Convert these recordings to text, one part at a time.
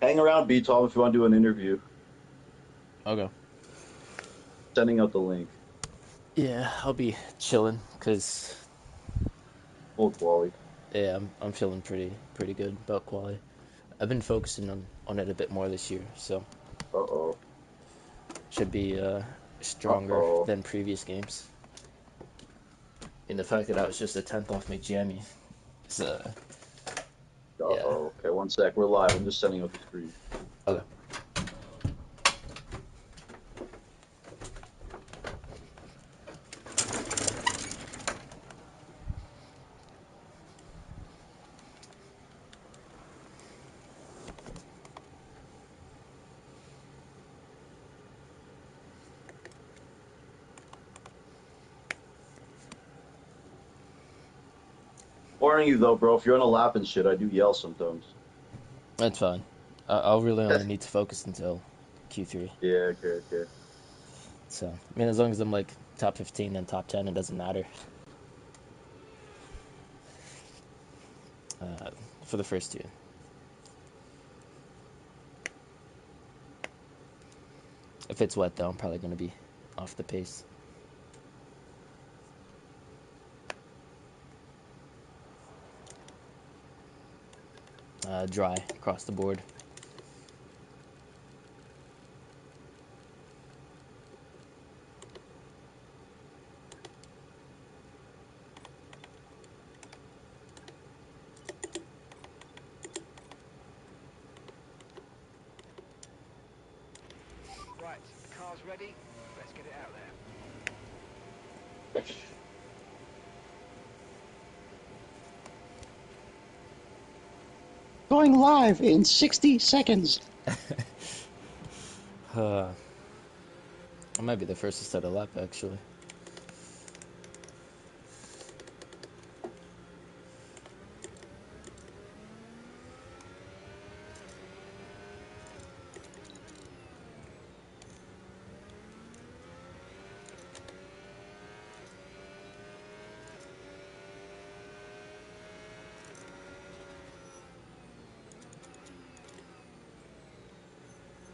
Hang around, B Tom, if you want to do an interview. Okay. Sending out the link. Yeah, I'll be chilling because Full quality. yeah, I'm feeling pretty good about quality. I've been focusing on it a bit more this year, so Uh-oh. should be stronger Uh-oh. than previous games. And the fact that I was just a tenth off McJammy, is yeah. Uh-oh. Okay, one sec. We're live. I'm just sending out the screen. Okay. Warning you, though, bro. If you're on a lap and shit, I do yell sometimes. That's fine. I'll really only need to focus until Q3. Yeah, okay, okay. So I mean, as long as I'm like top 15 and top 10, it doesn't matter. Uh, for the first two. If it's wet though, I'm probably gonna be off the pace. Dry across the board. Right, the car's ready. Let's get it out there. Going live in 60 seconds. I might be the first to set a lap actually.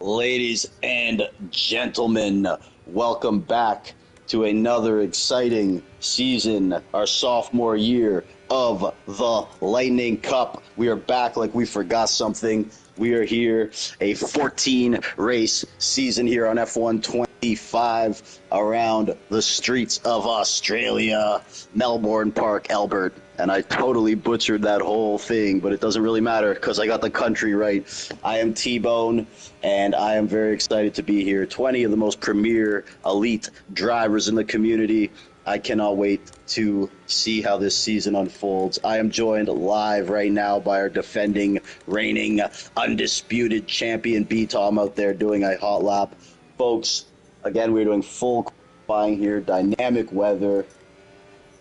Ladies and gentlemen, welcome back to another exciting season, our sophomore year of the Lightning Cup. We are back like we forgot something. We are here, a 14 race season here on F1 25 around the streets of Australia, Melbourne Park, Albert. And I totally butchered that whole thing, but it doesn't really matter because I got the country right. I am T-Bone, and I am very excited to be here. 20 of the most premier, elite drivers in the community. I cannot wait to see how this season unfolds. I am joined live right now by our defending, reigning, undisputed champion, B-Tom, out there doing a hot lap. Folks, again, we're doing full qualifying here, dynamic weather.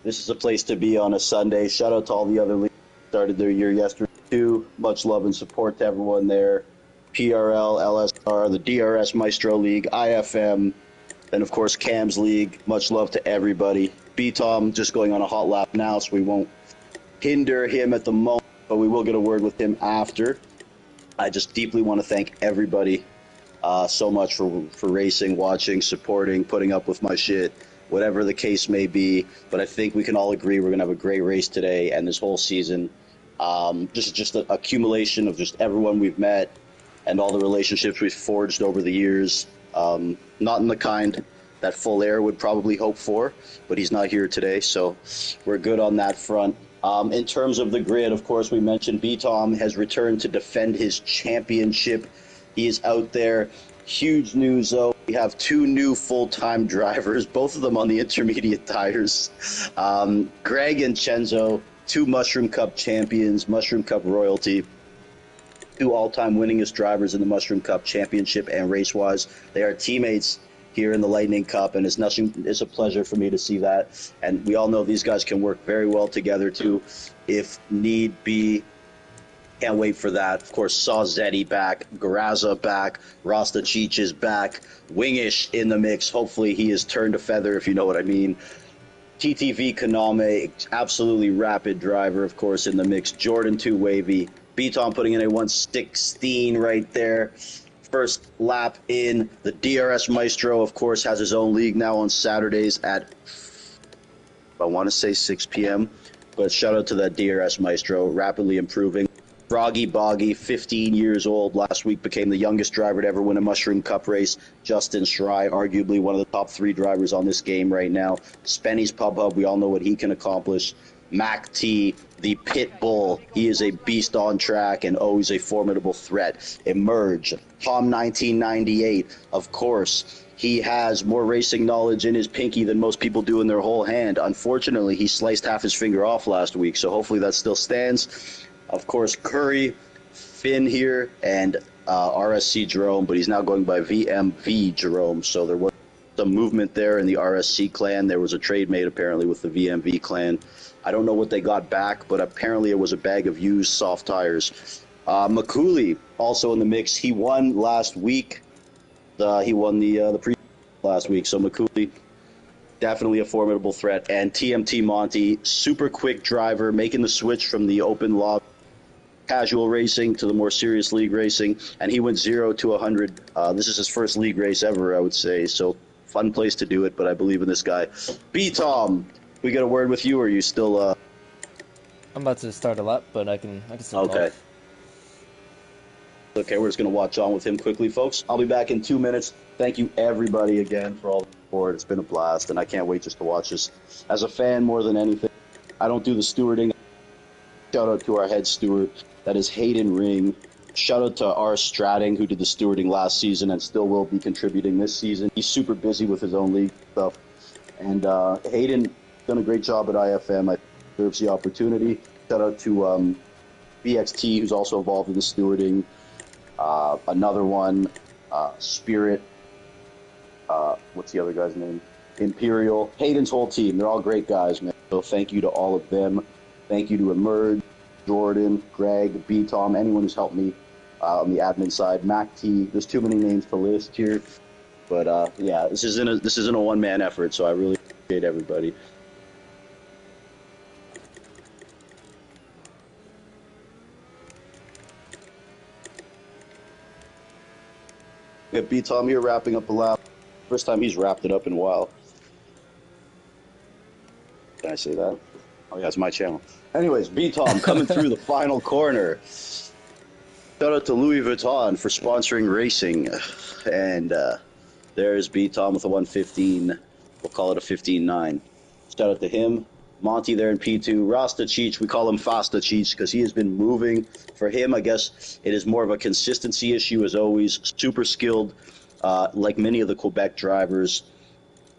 This is a place to be on a Sunday. Shout out to all the other leagues that started their year yesterday, too. Much love and support to everyone there. PRL, LSR, the DRS Maestro League, IFM, and, of course, CAMS League. Much love to everybody. B-Tom just going on a hot lap now, so we won't hinder him at the moment, but we will get a word with him after. I just deeply want to thank everybody so much for racing, watching, supporting, putting up with my shit, whatever the case may be. But I think we can all agree we're going to have a great race today and this whole season. Just an accumulation of just everyone we've met and all the relationships we've forged over the years. Not in the kind that Full Air would probably hope for, but he's not here today, so we're good on that front. In terms of the grid, of course, we mentioned B-Tom has returned to defend his championship. He is out there. Huge news, though. We have two new full-time drivers, both of them on the intermediate tires. Greg and Chenzo, two Mushroom Cup champions, Mushroom Cup royalty, two all-time winningest drivers in the Mushroom Cup championship and race-wise. They are teammates here in the Lightning Cup, and it's a pleasure for me to see that. And we all know these guys can work very well together, too, if need be. Can't wait for that. Of course, saw Zeddy back, Garaza back, Rasta Cheech is back, Wingish in the mix. Hopefully he is turned a feather, if you know what I mean. TTV Kaname, absolutely rapid driver, of course, in the mix. Jordan 2 Wavy, B-Tom putting in a 1:16 right there. First lap in the DRS Maestro, of course, has his own league now on Saturdays at, I want to say 6 p.m. But shout out to that DRS Maestro, rapidly improving. Froggy Boggy, 15 years old, last week became the youngest driver to ever win a Mushroom Cup race. Justin Schrei, arguably one of the top 3 drivers on this game right now. Spenny's Pub Hub, we all know what he can accomplish. Mac T, the pit bull, he is a beast on track and always a formidable threat. Emerge, Tom 1998, of course. He has more racing knowledge in his pinky than most people do in their whole hand. Unfortunately, he sliced half his finger off last week, so hopefully that still stands. Of course, Curry, Finn here, and RSC Jerome, but he's now going by VMV Jerome. So there was some movement there in the RSC clan. There was a trade made apparently with the VMV clan. I don't know what they got back, but apparently it was a bag of used soft tires. McCooley also in the mix. He won last week. He won the pre last week. So McCooley, definitely a formidable threat. And TMT Monty, super quick driver, making the switch from the open lobby casual racing to the more serious league racing, and he went 0 to 100. This is his first league race ever, I would say, so fun place to do it, but I believe in this guy. B-Tom, we got a word with you, or are you still... I'm about to start a lap, but I can still Okay. Okay, we're just going to watch on with him quickly, folks. I'll be back in 2 minutes. Thank you, everybody, again, for all the support. It's been a blast, and I can't wait just to watch this. As a fan, more than anything, I don't do the stewarding. Shout out to our head steward. That is Hayden Ring. Shout out to R. Stratting, who did the stewarding last season and still will be contributing this season. He's super busy with his own league stuff. And Hayden done a great job at IFM. I think he deserves the opportunity. Shout out to BXT, who's also involved in the stewarding. Another one, Spirit. What's the other guy's name? Imperial. Hayden's whole team. They're all great guys, man. So thank you to all of them. Thank you to Emerge, Jordan, Greg, B-Tom, anyone who's helped me on the admin side. Mac T, there's too many names to list here. But yeah, this isn't a one-man effort, so I really appreciate everybody. We have B-Tom here wrapping up the lap. First time he's wrapped it up in a while. Can I say that? Oh yeah, it's my channel. Anyways, B-Tom coming through the final corner. Shout out to Louis Vuitton for sponsoring racing. And there's B-Tom with a 1:15. We'll call it a 15.9. Shout out to him. Monty there in P2. Rasta Cheech, we call him Fasta Cheech because he has been moving. For him, I guess it is more of a consistency issue as always. Super skilled, like many of the Quebec drivers.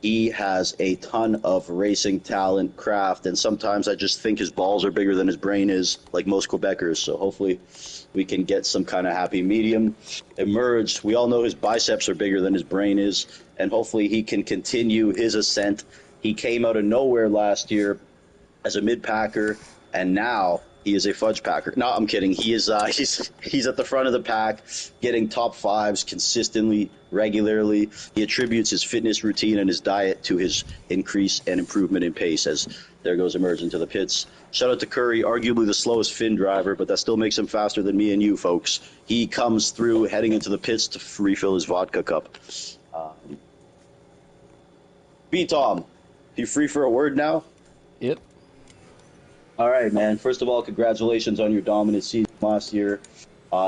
He has a ton of racing talent, craft, and sometimes I just think his balls are bigger than his brain is, like most Quebecers. So hopefully we can get some kind of happy medium. Emerged, we all know his biceps are bigger than his brain is, and hopefully he can continue his ascent. He came out of nowhere last year as a mid-packer, and now he is a fudge packer. No, I'm kidding. He is he's at the front of the pack, getting top fives consistently, regularly. He attributes his fitness routine and his diet to his increase and improvement in pace. As there goes Emerge into the pits. Shout out to Curry, arguably the slowest Finn driver, but that still makes him faster than me and you, folks. He comes through, heading into the pits to refill his vodka cup. B-Tom, you free for a word now? Yep. All right, man. First of all, congratulations on your dominant season last year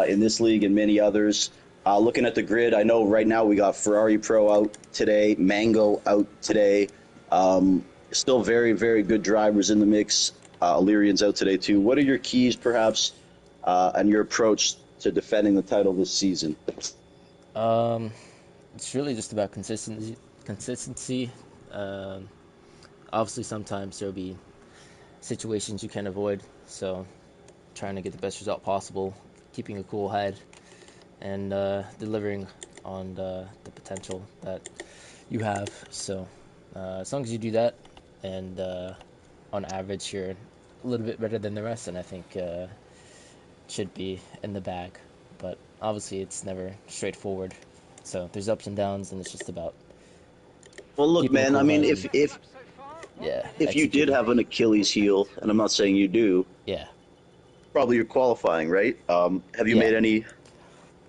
in this league and many others. Looking at the grid, I know right now we got Ferrari Pro out today, Mango out today. Still very, very good drivers in the mix. Illyrian's out today too. What are your keys, perhaps, and your approach to defending the title this season? It's really just about consistency. Obviously, sometimes there'll be situations you can't avoid, so trying to get the best result possible, keeping a cool head, and delivering on the potential that you have. So as long as you do that, and on average you're a little bit better than the rest, and I think should be in the bag. But obviously it's never straightforward, so there's ups and downs, and it's just about... Well, look, man, I mean, if yeah, you did have an Achilles heel, and I'm not saying you do, yeah, probably your qualifying, right? Have you Yeah. made any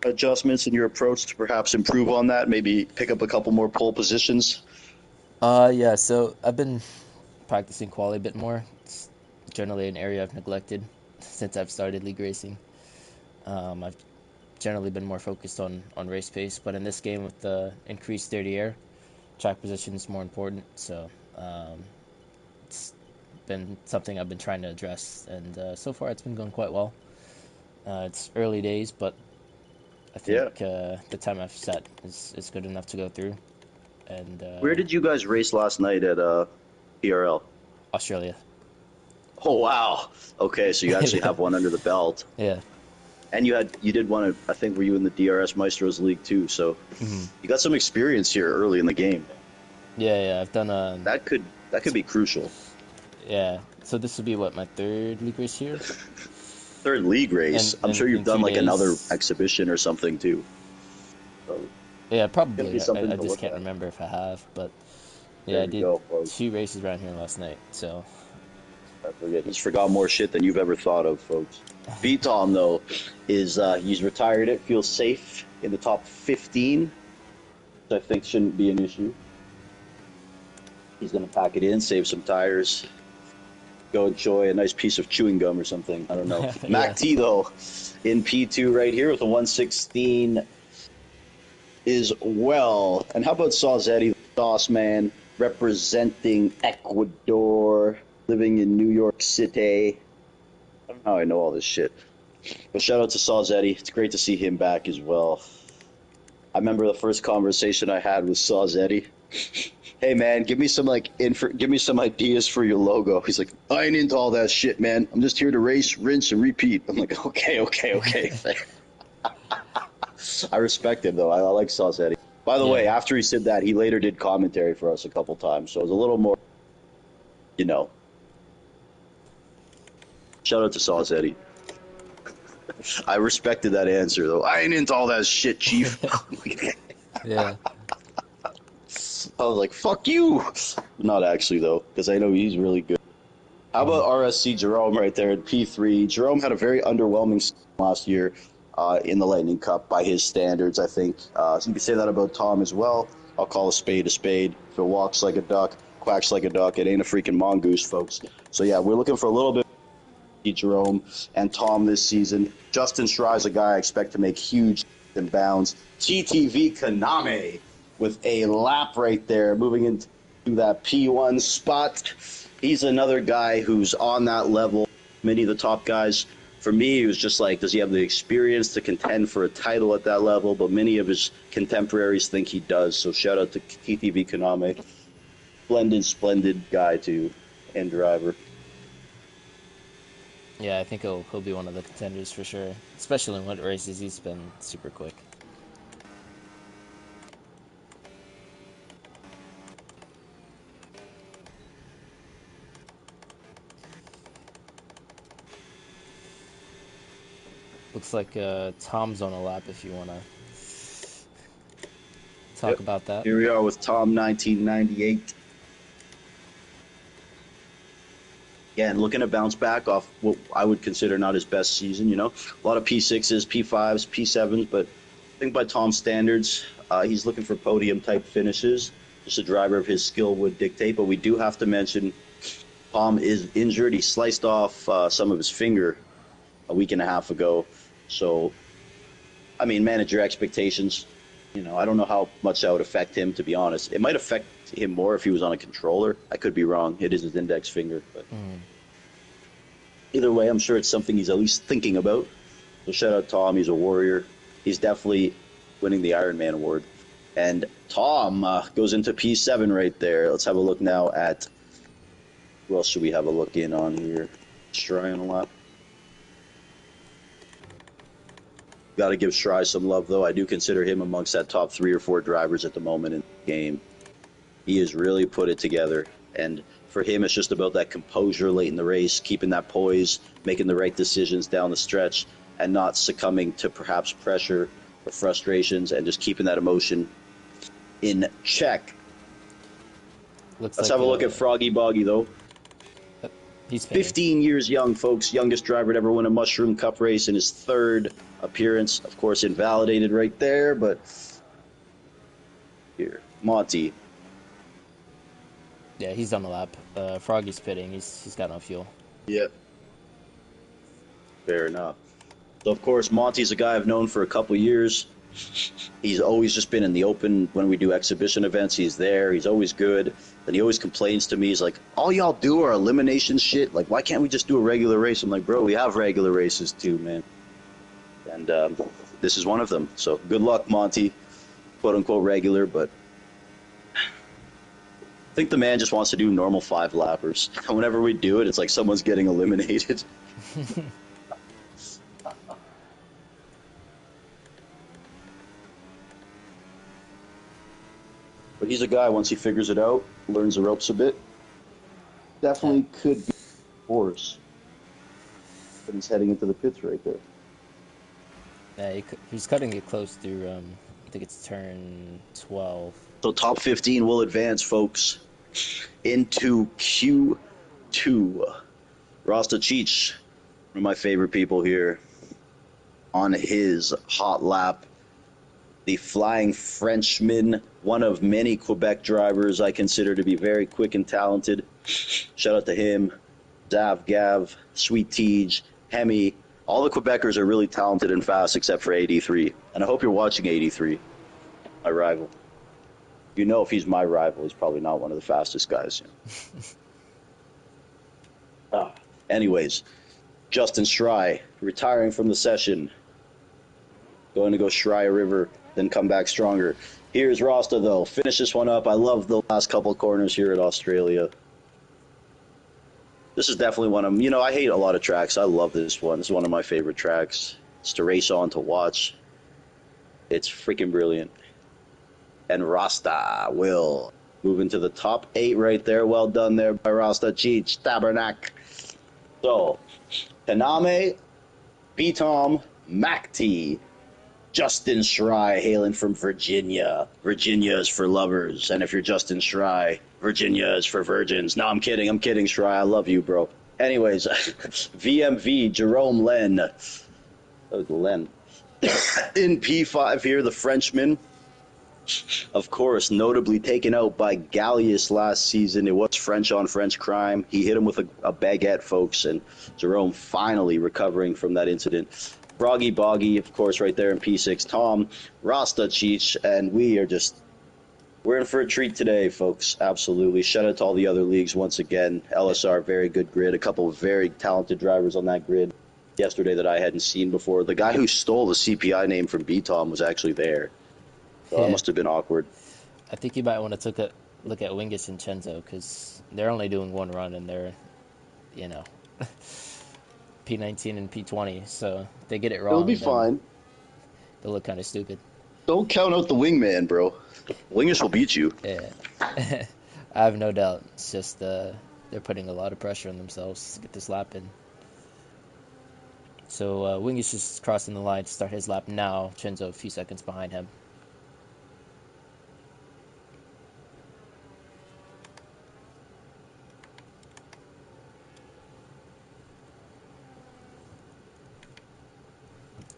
adjustments in your approach to perhaps improve on that? Maybe pick up a couple more pole positions? Yeah, so I've been practicing quali a bit more. It's generally an area I've neglected since I've started league racing. I've generally been more focused on race pace, but in this game with the increased dirty air, track position is more important. So it's been something I've been trying to address, and so far it's been going quite well. It's early days, but I Yeah. think the time I've set is good enough to go through. And Where did you guys race last night at PRL? Australia. Oh wow. Okay, so you actually have one under the belt. Yeah. And you did one I think were you in the DRS Maestros League too, so Hmm. you got some experience here early in the game. Yeah, I've done That could be crucial. yeah. So this would be what, my third league race here, Third league race. and I'm sure you've in done like another 2 days. exhibition or something too. So Yeah, gonna be probably. something I to just look can't at. remember if I have, but There yeah, I you did go, folks. 2 races around here last night. So I forget. He's forgot more shit than you've ever thought of, folks. B Tom though is he's retired it, feels safe in the top 15, which I think shouldn't be an issue. He's gonna pack it in, save some tires, go enjoy a nice piece of chewing gum or something. I don't know. Yeah. Mac T though in P2 right here with a 116 is well. And how about Sawzetti, the sauce man, representing Ecuador, living in New York City. I don't know how I know all this shit. But shout out to Sawzetti. It's great to see him back as well. I remember the first conversation I had with Sawzetti. Hey man, give me some give me some ideas for your logo. He's like, I ain't into all that shit, man. I'm just here to race, rinse, and repeat. I'm like, okay. I respect him though. I like Sawzetti. By the way, yeah, after he said that, he later did commentary for us a couple times, so it was a little more, you know. Shout out to Sawzetti. I respected that answer though. I ain't into all that shit, Chief. yeah, I was like, fuck you. Not actually though, because I know he's really good. How about RSC Jerome right there in P3? Jerome had a very underwhelming season last year in the Lightning Cup by his standards, I think. So you can say that about Tom as well. I'll call a spade a spade. If it walks like a duck, quacks like a duck, it ain't a freaking mongoose, folks. So yeah, we're looking for a little bit of Jerome and Tom this season. Justin Schrey's a guy I expect to make huge bounds. TTV Kaname with a lap right there, moving into that P1 spot. He's another guy who's on that level. Many of the top guys, for me, it was just like, does he have the experience to contend for a title at that level? But many of his contemporaries think he does. So shout out to TTV Kaname. Splendid guy too, and driver. yeah. I think he'll be one of the contenders for sure. Especially in what races he's been super quick. Looks like Tom's on a lap if you want to talk Yep. about that. Here we are with Tom 1998. Again, looking to bounce back off what I would consider not his best season, you know. A lot of P6s, P5s, P7s, but I think by Tom's standards, he's looking for podium-type finishes. Just a driver of his skill would dictate, but we do have to mention Tom is injured. He sliced off some of his finger a week and a half ago. So, I mean, manage your expectations. You know, I don't know how much that would affect him, to be honest. It might affect him more if he was on a controller. I could be wrong. It is his index finger. But either way, I'm sure it's something he's at least thinking about. So shout out Tom. He's a warrior. He's definitely winning the Ironman award. And Tom goes into P7 right there. Let's have a look now at who else should we have a look in on here. Schrey on a lap. Got to give Schrey some love, though. I do consider him amongst that top 3 or 4 drivers at the moment in the game. He has really put it together. And for him, it's just about that composure late in the race, keeping that poise, making the right decisions down the stretch, and not succumbing to perhaps pressure or frustrations, and just keeping that emotion in check. Looks Let's like have a look at Froggy Boggy, though. He's pitting. 15 years young, folks. Youngest driver to ever win a Mushroom Cup race in his third appearance. Of course, invalidated right there, but here, Monty. Yeah, he's on the lap. Froggy's pitting. He's got no fuel. Yep. Fair enough. So, of course, Monty's a guy I've known for a couple years. He's always just been in the open when we do exhibition events. He's there. He's always good. And he always complains to me. He's like, all y'all do are elimination shit. Like, why can't we just do a regular race? I'm like, bro, we have regular races too, man. And this is one of them. So good luck, Monty. Quote unquote regular, but I think the man just wants to do normal 5-lappers. Whenever we do it, it's like someone's getting eliminated. But he's a guy, once he figures it out, learns the ropes a bit, definitely could be a force. But he's heading into the pits right there. Yeah, he's cutting it close through, I think it's turn 12. So top 15 will advance, folks, into Q2. Rasta Cheech, one of my favorite people here, on his hot lap. The Flying Frenchman, one of many Quebec drivers I consider to be very quick and talented. Shout out to him, Zav, Gav, Sweet Tej, Hemi. All the Quebecers are really talented and fast except for 83. And I hope you're watching 83, my rival. You know, if he's my rival, he's probably not one of the fastest guys. Anyways, Justin Schrei, retiring from the session. Going to go Schrei River, then come back stronger. Here's Rasta, though. Finish this one up. I love the last couple corners here at Australia. This is definitely one of them. You know, I hate a lot of tracks. I love this one. This is one of my favorite tracks. It's to race on, to watch. It's freaking brilliant. And Rasta will move into the top 8 right there. Well done there by Rasta Cheech Tabernac. So, Kaname, B-Tom, Mac-T, Justin Schrei, hailing from Virginia. Virginia is for lovers. And if you're Justin Schrei, Virginia is for virgins. No, I'm kidding, Schrei. I love you, bro. Anyways, VMV, Jerome Len. Oh, Len. In P5 here, the Frenchman. Of course, notably taken out by Gallius last season. It was French on French crime. He hit him with a baguette, folks, and Jerome finally recovering from that incident. Froggy Boggy, of course, right there in P6. Tom, Rasta Cheech, and we're in for a treat today, folks. Absolutely. Shout out to all the other leagues once again. LSR, very good grid. A couple of very talented drivers on that grid yesterday that I hadn't seen before. The guy who stole the CPI name from B-Tom was actually there. So that must have been awkward. I think you might want to take a look at Wingus and Chenzo, because they're only doing one run and they're, you know, P19 and P20. So if they get it wrong, It'll be fine. They'll look kind of stupid. Don't count out the wingman, bro. Wingus will beat you. Yeah. I have no doubt. It's just they're putting a lot of pressure on themselves to get this lap in. So Wingus is crossing the line to start his lap now. Chenzo a few seconds behind him.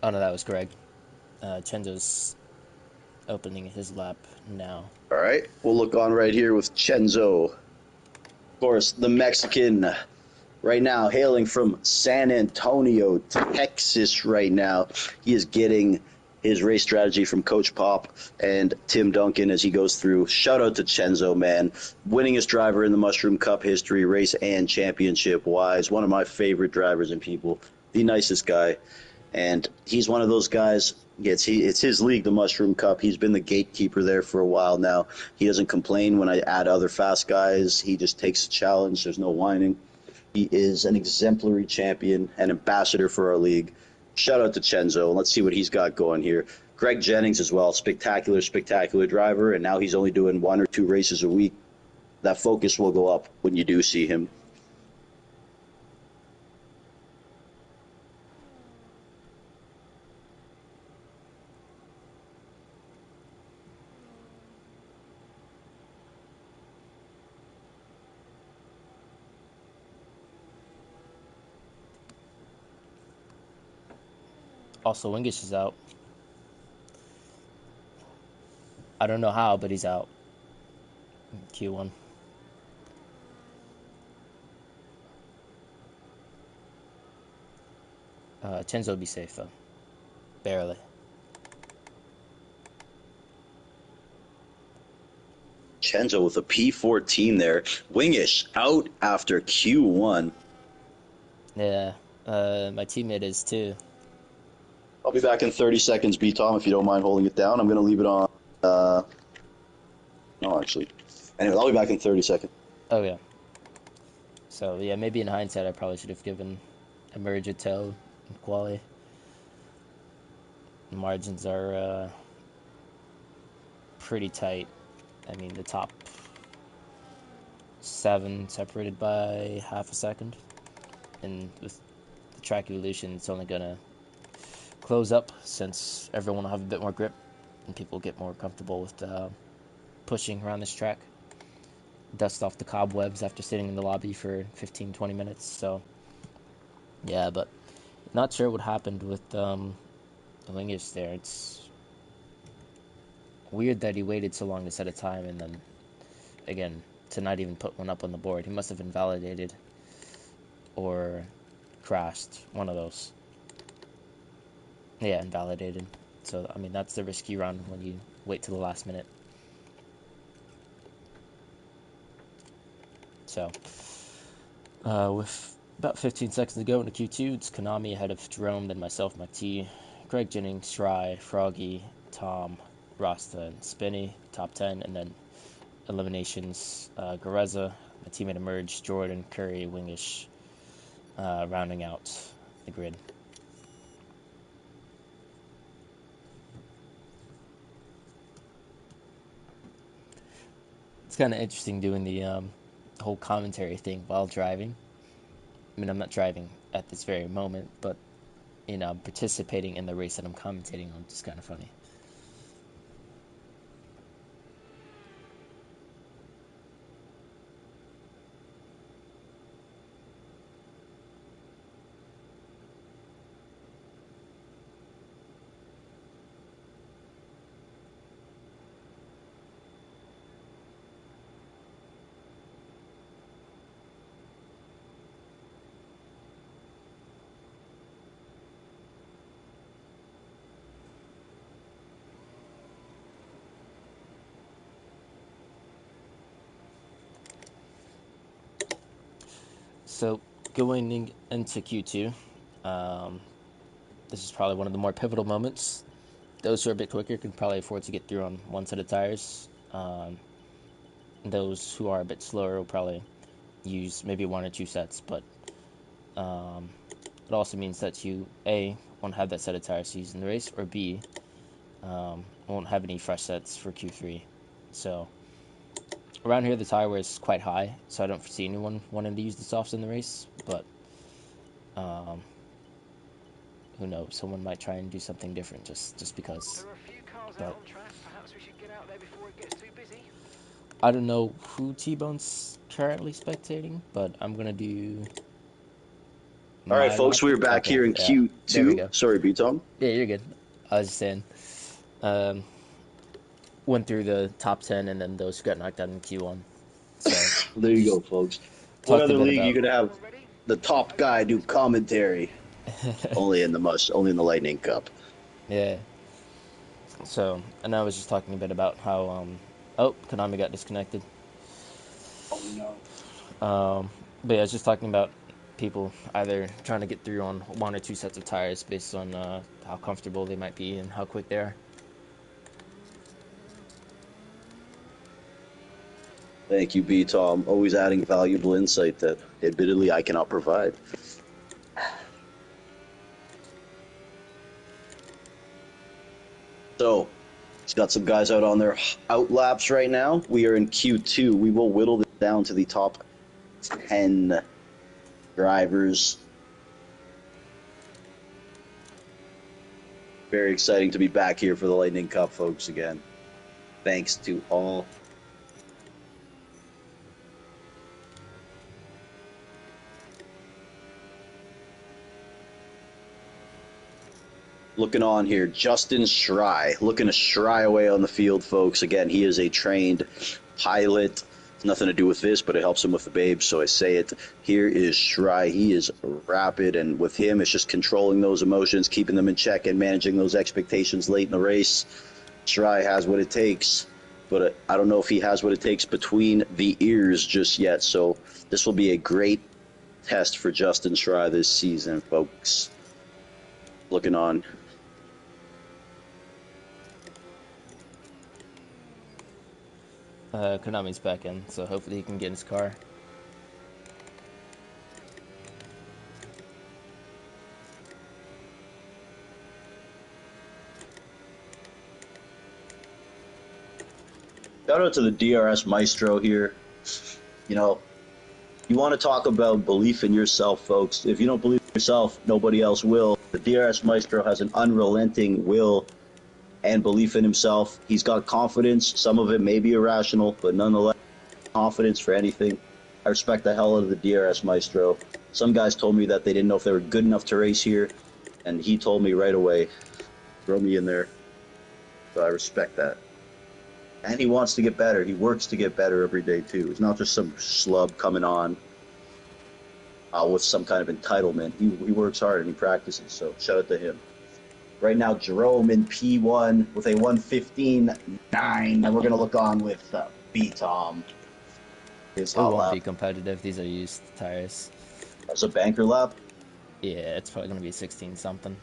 Oh no, that was Greg. Chenzo's opening his lap now. All right, we'll look on right here with Chenzo. Of course, the Mexican right now, hailing from San Antonio, Texas right now. He is getting his race strategy from Coach Pop and Tim Duncan as he goes through. Shout out to Chenzo, man. Winningest driver in the Mushroom Cup history, race and championship-wise. One of my favorite drivers and people. The nicest guy. And he's one of those guys, it's his league, the Mushroom Cup. He's been the gatekeeper there for a while now. He doesn't complain when I add other fast guys. He just takes the challenge. There's no whining. He is an exemplary champion, an ambassador for our league. Shout out to Chenzo. Let's see what he's got going here. Greg Jennings as well, spectacular, spectacular driver, and now he's only doing 1 or 2 races a week. That focus will go up when you do see him. Also, Wingish is out. I don't know how, but he's out. Q1. Chenzo will be safe though. Barely. Chenzo with a P14 there. Wingish out after Q1. Yeah. My teammate is too. I'll be back in 30 seconds, B-Tom, if you don't mind holding it down. I'm going to leave it on. No, actually. Anyway, I'll be back in 30 seconds. Oh yeah. So yeah, maybe in hindsight, I probably should have given Emerge a toe in quali. The margins are pretty tight. I mean, the top 7 separated by half a second, and with the track evolution, it's only gonna close up since everyone will have a bit more grip and people get more comfortable with pushing around this track. Dust off the cobwebs after sitting in the lobby for 15-20 minutes. So yeah, but not sure what happened with the Wingish there. It's weird that he waited so long to set a time and then again to not even put one up on the board. He must have invalidated or crashed, one of those. Yeah, invalidated. So I mean, that's the risky run when you wait till the last minute. So with about 15 seconds to go into Q2, it's Konami ahead of Jerome, then myself, McT, Greg Jennings, Shry, Froggy, Tom, Rasta, and Spinny, top 10, and then eliminations, Gareza, my teammate Emerge, Jordan, Curry, Wingish, rounding out the grid. It's kind of interesting doing the whole commentary thing while driving. I mean, I'm not driving at this very moment, but you know, I'm participating in the race that I'm commentating on. It's kind of funny. So going into Q2, this is probably one of the more pivotal moments. Those who are a bit quicker can probably afford to get through on one set of tires. Those who are a bit slower will probably use maybe 1 or 2 sets, but it also means that you A, won't have that set of tires to use in the race, or B, won't have any fresh sets for Q3. So around here the tire wear is quite high, so I don't foresee anyone wanting to use the softs in the race, but who knows, someone might try and do something different just because. There are a few cars But out on track. Perhaps we should get out there before it gets too busy. I don't know who T-Bone's currently spectating, but I'm gonna do. All right, folks, we're back here in yeah. There we go. Q2. Sorry, B-Tom. Yeah, you're good. I was just saying, went through the top 10 and then those who got knocked out in Q1. So There you go, folks. What talked a other bit league about. you could have All ready? the top guy do commentary? Only in the Lightning Cup. Yeah. So, and I was just talking a bit about how, oh, Konami got disconnected. Oh no. But yeah, I was just talking about people either trying to get through on 1 or 2 sets of tires based on how comfortable they might be and how quick they are. Thank you, B-Tom. Always adding valuable insight that admittedly I cannot provide. So, he's got some guys out on their out laps right now. We are in Q2. We will whittle this down to the top 10 drivers. Very exciting to be back here for the Lightning Cup, folks, again. Thanks to all. Looking on here, Justin Schrei. Looking to Schrei away on the field, folks. Again, he is a trained pilot. It's nothing to do with this, but it helps him with the babes, so I say it. Here is Schrei. He is rapid, and with him, it's just controlling those emotions, keeping them in check, and managing those expectations late in the race. Schrei has what it takes, but I don't know if he has what it takes between the ears just yet, so this will be a great test for Justin Schrei this season, folks. Looking on. Konami's back in, so hopefully he can get in his car. Shout out to the DRS Maestro here. You know, you want to talk about belief in yourself, folks. If you don't believe in yourself, nobody else will. The DRS Maestro has an unrelenting will and belief in himself. He's got confidence. Some of it may be irrational, but nonetheless, confidence for anything. I respect the hell out of the DRS Maestro. Some guys told me that they didn't know if they were good enough to race here, and he told me right away, throw me in there. So I respect that. And he wants to get better. He works to get better every day, too. He's not just some schlub coming on with some kind of entitlement. He works hard and he practices, so shout out to him. Right now, Jerome in P1 with a 1:15.9, and we're going to look on with B-Tom. It won't be competitive. These are used tires. That's a banker lap? Yeah, it's probably going to be 16-something.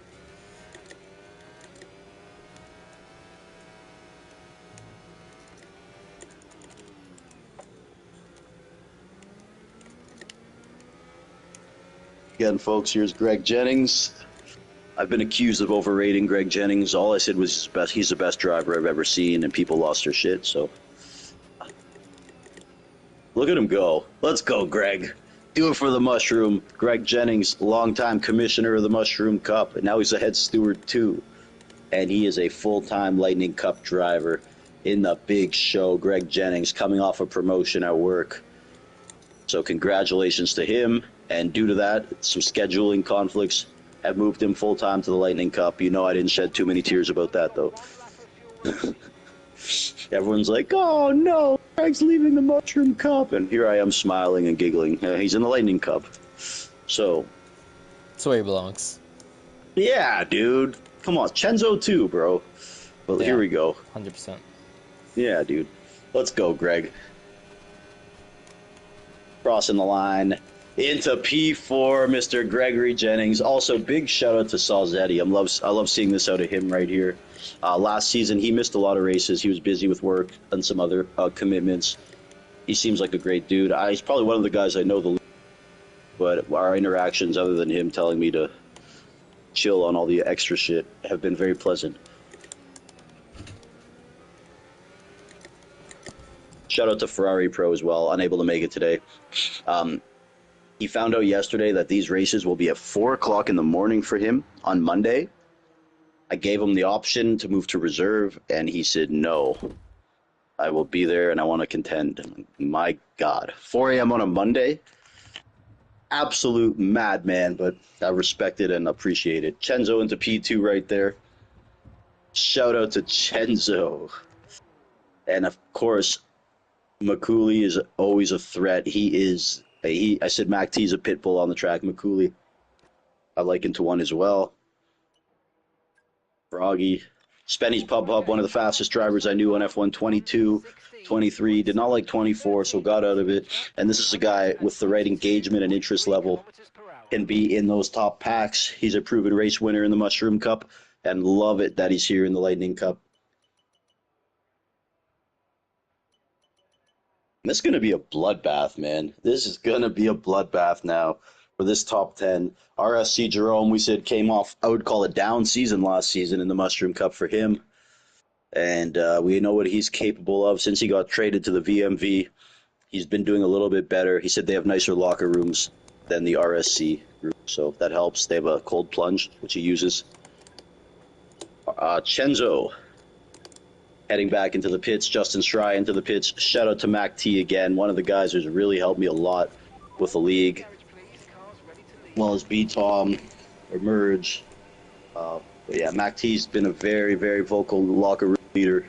Again, folks, here's Greg Jennings. I've been accused of overrating Greg Jennings. All I said was he's the best driver I've ever seen, and people lost their shit, so. Look at him go. Let's go, Greg. Do it for the Mushroom. Greg Jennings, longtime commissioner of the Mushroom Cup, and now he's a head steward, too. And he is a full-time Lightning Cup driver in the big show. Greg Jennings coming off a promotion at work. So congratulations to him. And due to that, some scheduling conflicts have moved him full-time to the Lightning Cup. You know I didn't shed too many tears about that, though. Everyone's like, oh, no, Greg's leaving the Mushroom Cup. And here I am smiling and giggling. He's in the Lightning Cup. So. That's where he belongs. Yeah, dude. Come on. Chenzo, too, bro. Well, yeah, here we go. 100%. Yeah, dude. Let's go, Greg. Crossing the line. Into P4, Mr. Gregory Jennings. Also, big shout out to Salzetti. I love seeing this out of him right here. Last season, he missed a lot of races. He was busy with work and some other commitments. He seems like a great dude. He's probably one of the guys I know the least, but our interactions, other than him telling me to chill on all the extra shit, have been very pleasant. Shout out to Ferrari Pro as well, unable to make it today. He found out yesterday that these races will be at 4 o'clock in the morning for him on Monday. I gave him the option to move to reserve, and he said, no, I will be there and I want to contend. My God, 4 a.m. on a Monday? Absolute madman, but I respect it and appreciate it. Chenzo into P2 right there. Shout out to Chenzo. And of course, McCooley is always a threat. I said Mac T's a pit bull on the track. McCooley, I liken to one as well. Froggy. Spenny's Pub Pub, one of the fastest drivers I knew on F1 22, 23. Did not like 24, so got out of it. And this is a guy with the right engagement and interest level. Can be in those top packs. He's a proven race winner in the Mushroom Cup. And love it that he's here in the Lightning Cup. This is going to be a bloodbath, man. This is going to be a bloodbath now for this top 10. RSC Jerome, we said, came off, I would call it down season last season in the Mushroom Cup for him. And we know what he's capable of since he got traded to the VMV. He's been doing a little bit better. He said they have nicer locker rooms than the RSC group, so that helps. They have a cold plunge, which he uses. Chenzo. Heading back into the pits, Justin Schrei into the pits. Shout out to Mac T again, one of the guys who's really helped me a lot with the league. As well as B-Tom, Emerge, But yeah, Mac T's been a very, very vocal locker room leader.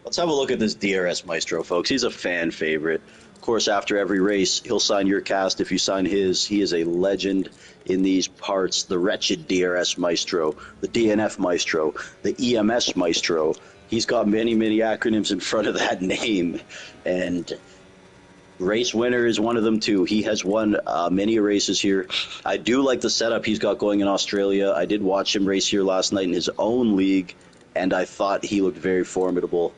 Let's have a look at this DRS Maestro, folks. He's a fan favorite. Of course, after every race, he'll sign your cast if you sign his. He is a legend in these parts. The wretched DRS Maestro, the DNF Maestro, the EMS Maestro. He's got many, many acronyms in front of that name. And race winner is one of them, too. He has won many races here. I do like the setup he's got going in Australia. I did watch him race here last night in his own league, and I thought he looked very formidable.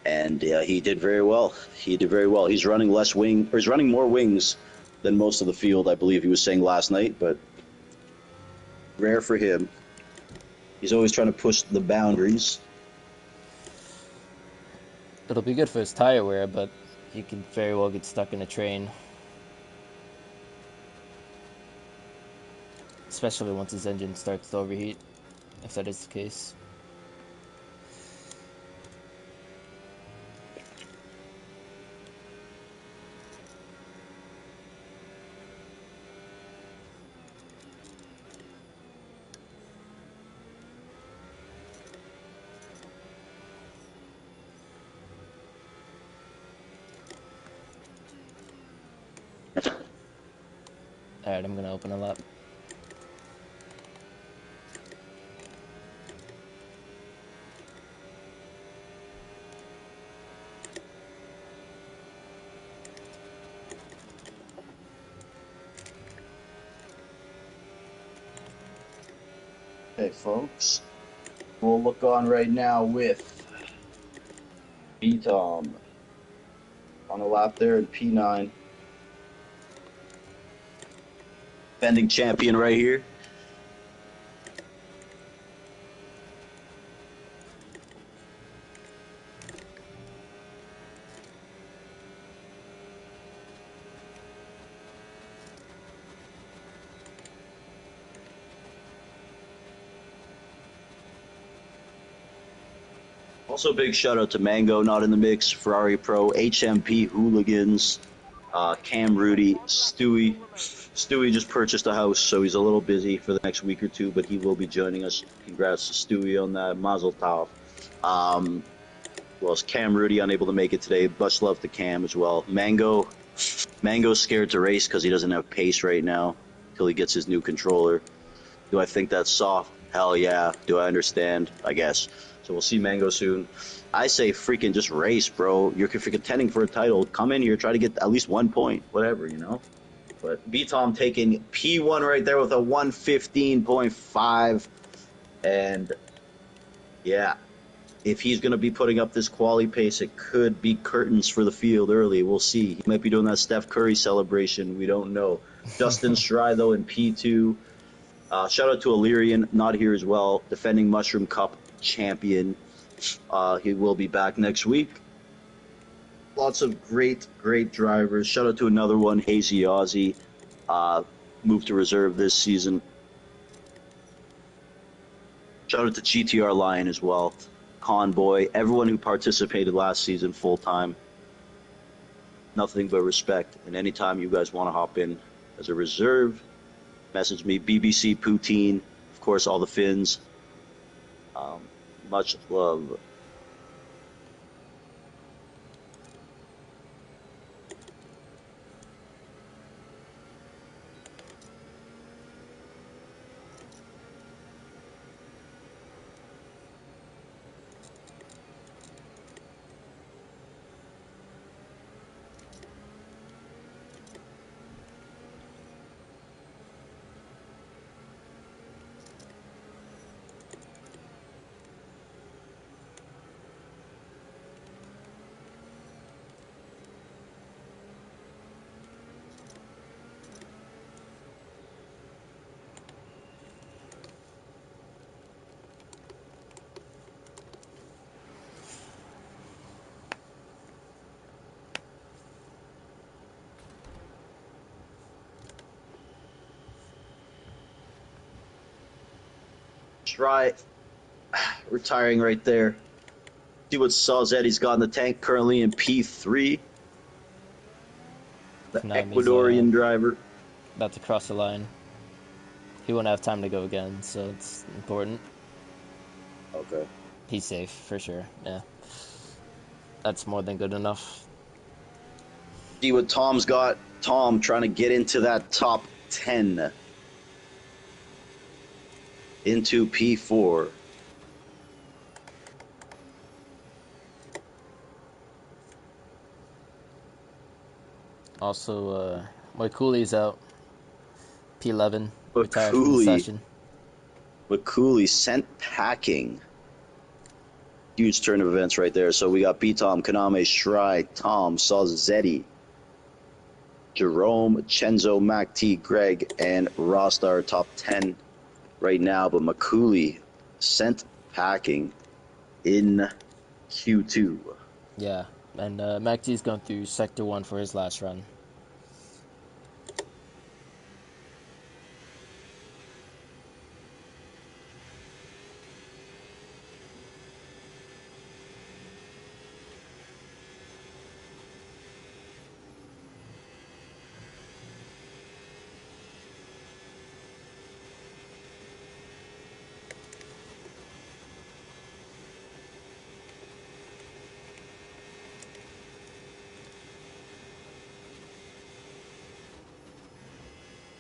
And he did very well. He did very well. He's running he's running more wings than most of the field, I believe he was saying last night, but rare for him. He's always trying to push the boundaries. It'll be good for his tire wear, but he can very well get stuck in a train. Especially once his engine starts to overheat, if that is the case. Alright, I'm gonna open a lap. Okay, folks. We'll look on right now with B-Tom on a lap there in P9. Defending champion right here. Also, big shout out to Mango, not in the mix, Ferrari Pro, HMP Hooligans, Cam Rudy, Stewie. Stewie just purchased a house, so he's a little busy for the next week or two, but he will be joining us. Congrats to Stewie on that. Mazel tov. Well, it's Cam Rudy unable to make it today. Much love to Cam as well. Mango's scared to race because he doesn't have pace right now until he gets his new controller. Do I think that's soft? Hell yeah. Do I understand? I guess. So we'll see Mango soon. I say freaking just race, bro. If you're contending for a title, come in here, try to get at least 1 point, whatever, you know? But B-Tom taking P1 right there with a 115.5. And, yeah, if he's going to be putting up this quali pace, it could be curtains for the field early. We'll see. He might be doing that Steph Curry celebration. We don't know. Justin Stry, though, in P2. Shout out to Illyrian, not here as well, defending Mushroom Cup champion. He will be back next week. Lots of great drivers. Shout out to another one, Hazy Aussie, moved to reserve this season. Shout out to GTR Lion as well, Conboy, everyone who participated last season full time. Nothing but respect. And anytime you guys want to hop in as a reserve, message me, BBC Poutine, of course, all the Finns. Much love. Try retiring right there. See what Salzetti's got in the tank currently in P3. The Konami's Ecuadorian driver. about to cross the line. He won't have time to go again, so it's important. Okay. He's safe for sure. Yeah, that's more than good enough. See what Tom's got. Tom trying to get into that top 10. Into P4. Also, Mike Cooley's out. P11 But retired from the Cooley, session. sent packing. Huge turn of events right there. So we got B-Tom, Kaname, Shry, Tom, Salzetti, Jerome, Chenzo, Mac T, Greg, and Rostar top 10 right now. But McCooley sent packing in Q2. Yeah, and Mac T's going through Sector 1 for his last run.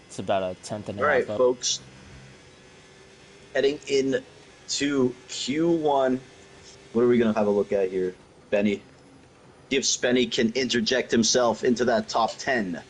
It's about a tenth and a All right, half up. folks. Heading in to Q1. What are we going to have a look at here, Benny? See if Spenny can interject himself into that top 10.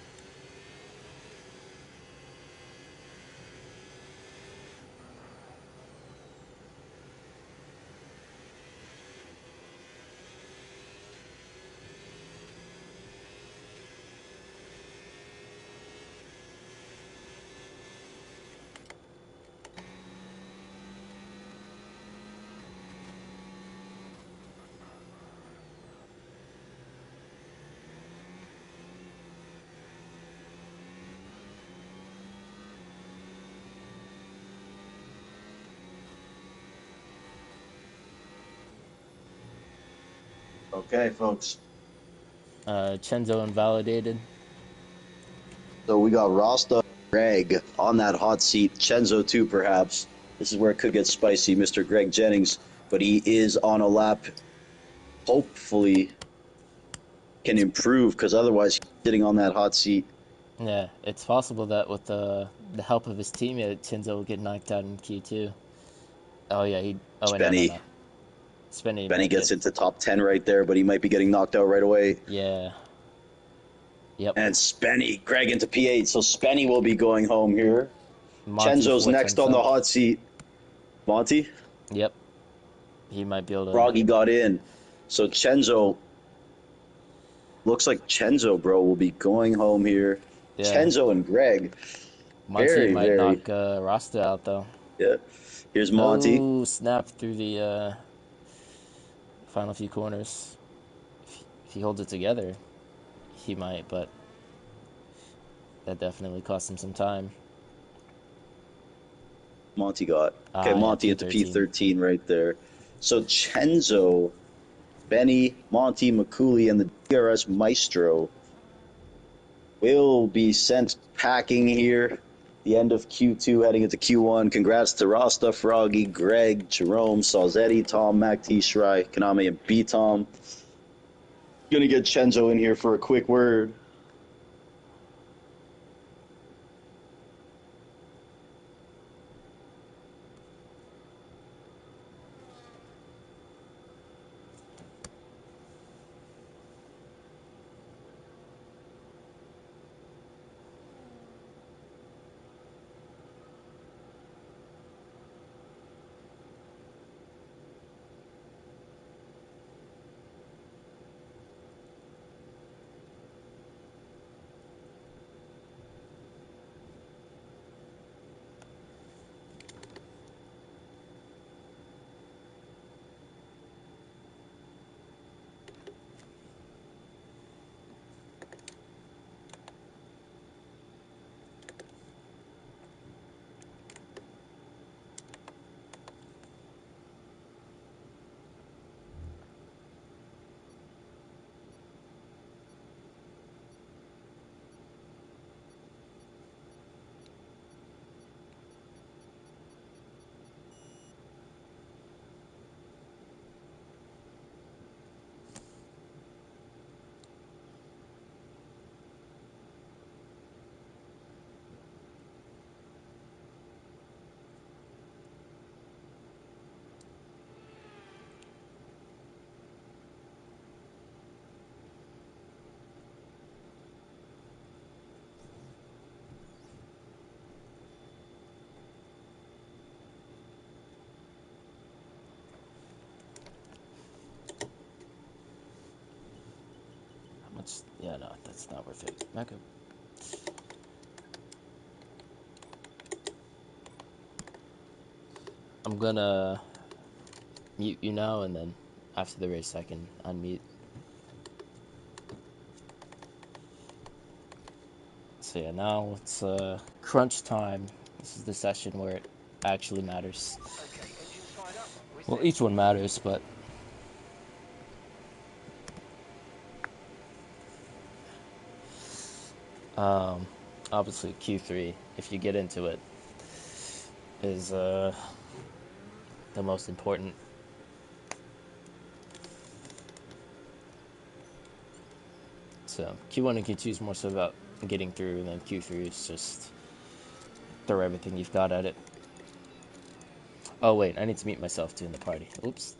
Okay, folks. Chenzo invalidated. So we got Rasta, Greg on that hot seat. Chenzo too, perhaps. This is where it could get spicy, Mr. Greg Jennings. But he is on a lap. Hopefully can improve, because otherwise he's sitting on that hot seat. Yeah, it's possible that with the help of his teammate, Chenzo will get knocked out in Q2. Oh yeah, he. Oh wait, no. Spenny Spenny Benny might gets get. into top 10 right there, but he might be getting knocked out right away. Yeah. Yep. And Spenny, Greg into P8, so Spenny will be going home here. Monty Chenzo's for next on the himself. hot seat. Monty? Yep. He might be able to. Froggy got in. So Chenzo, looks like Chenzo, bro, will be going home here. Yeah. Chenzo and Greg. Monty Very, might very. knock Rasta out though. Yeah. Here's Monty. Oh, snap through the final few corners. If he holds it together, he might, but that definitely cost him some time. Monty got. Okay, Yeah, Monty into P13. P13 right there. So Chenzo, Benny, Monty, McCooley, and the DRS Maestro will be sent packing here. The end of Q2 heading into Q1. Congrats to Rasta, Froggy, Greg, Jerome, Salzetti, Tom, Mac T, Shry, Kaname, and B-Tom. Gonna get Chenzo in here for a quick word. Yeah, no, that's not worth it. Okay. I'm gonna mute you now, and then after the race, I can unmute. So yeah, now it's crunch time. This is the session where it actually matters. Okay, engines fired up. We're Well, set. each one matters, but um, obviously Q3, if you get into it, is the most important. So Q1 and Q2 is more so about getting through, and then Q3 is just throw everything you've got at it. Oh wait, I need to mute myself too in the party. Oops.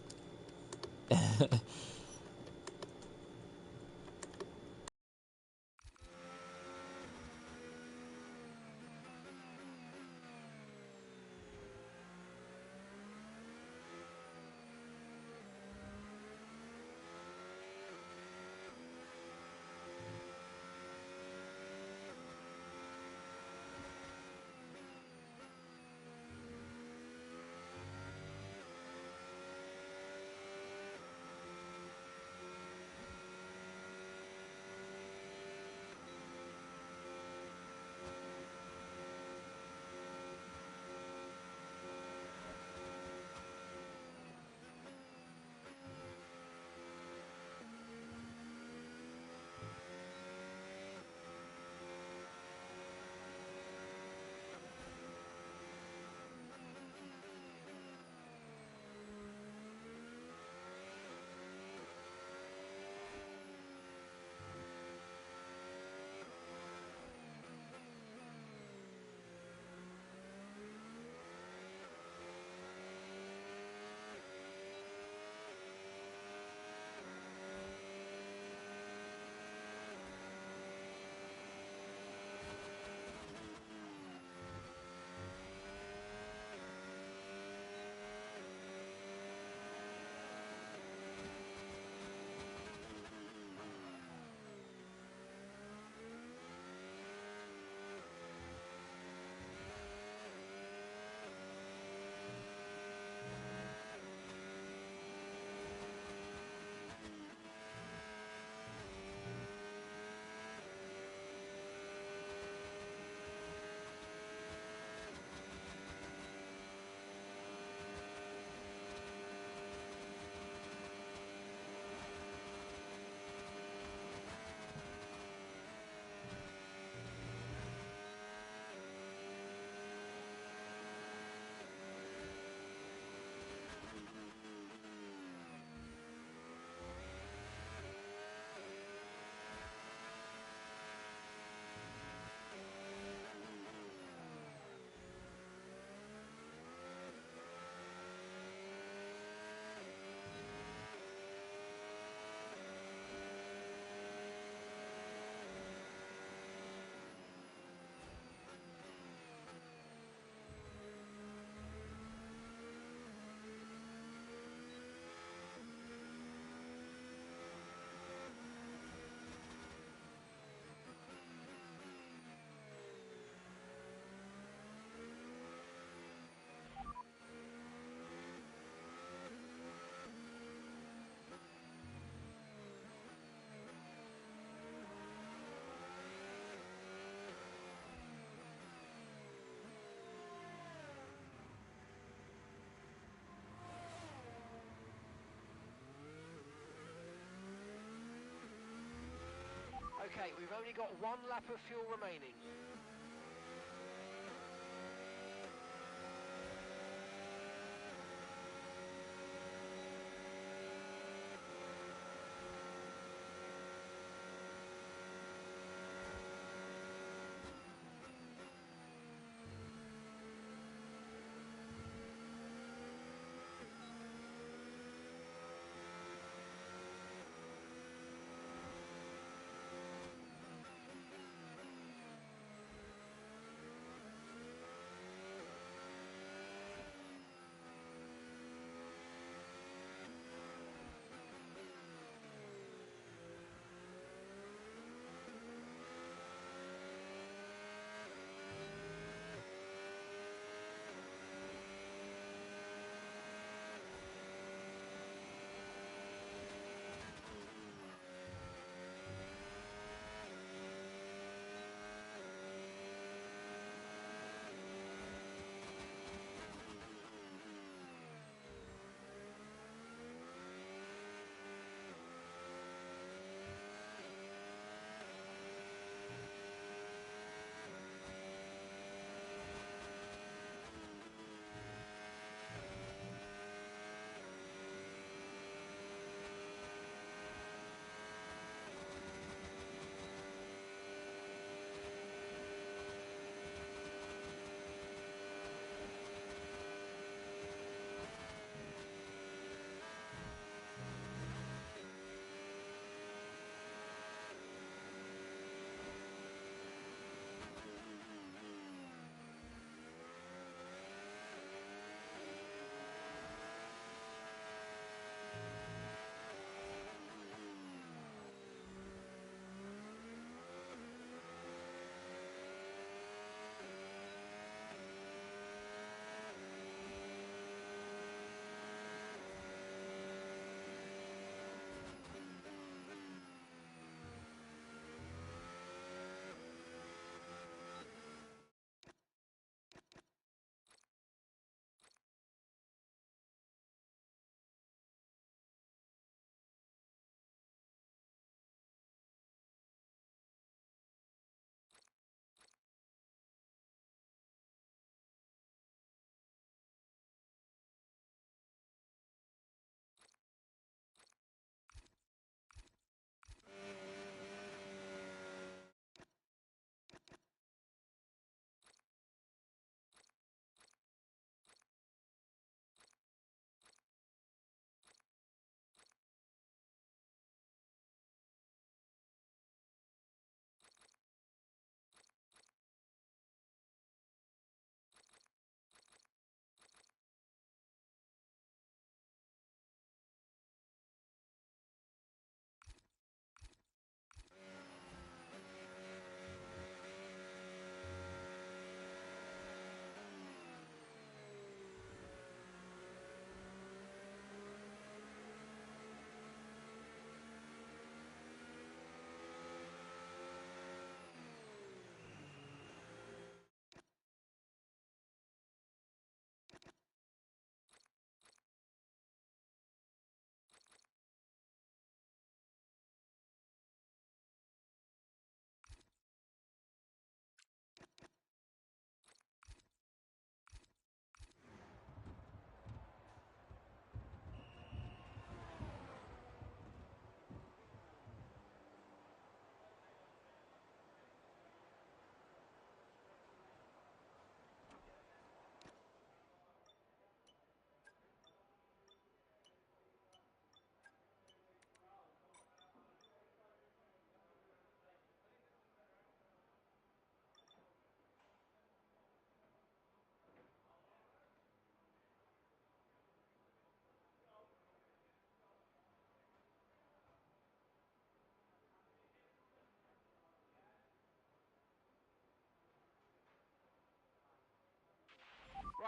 Okay, we've only got one lap of fuel remaining.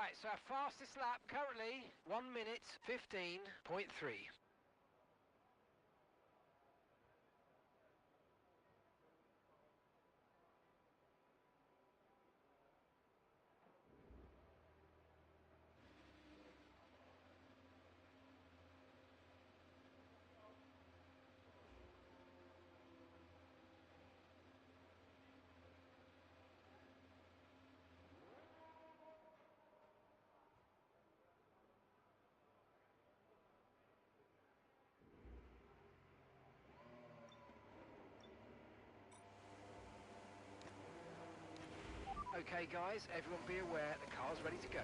Right, so our fastest lap currently 1 minute 15.3. Okay guys, everyone be aware, the car's ready to go.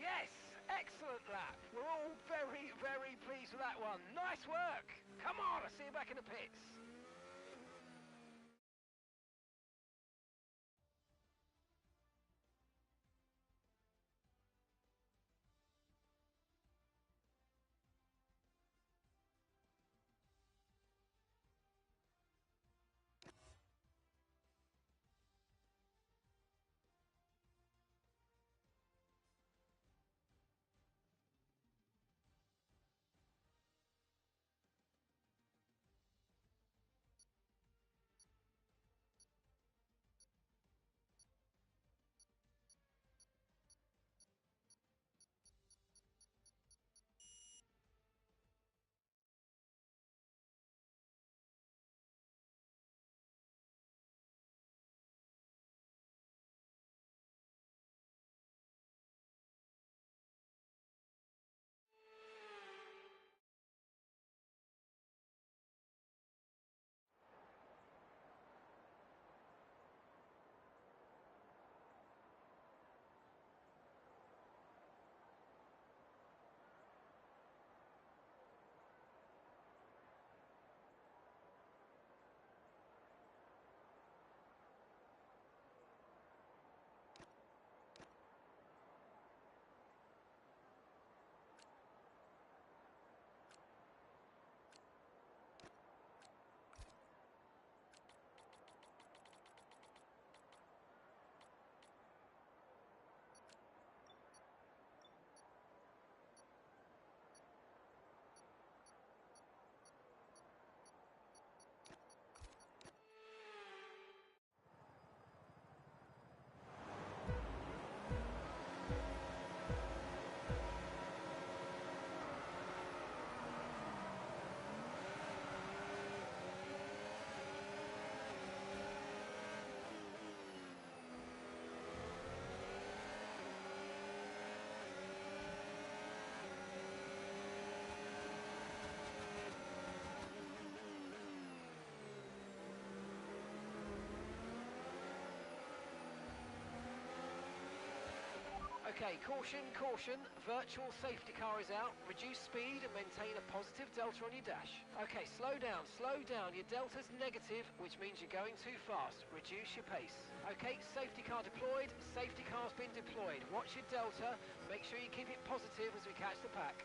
Yes! Excellent lap. We're all very, very pleased with that one. Nice work. Come on, I'll see you back in the pits. Okay, caution, caution. Virtual safety car is out. Reduce speed and maintain a positive delta on your dash. Okay, slow down, slow down. Your delta's negative, which means you're going too fast. Reduce your pace. Okay, safety car deployed. Safety car's been deployed. Watch your delta. Make sure you keep it positive as we catch the pack.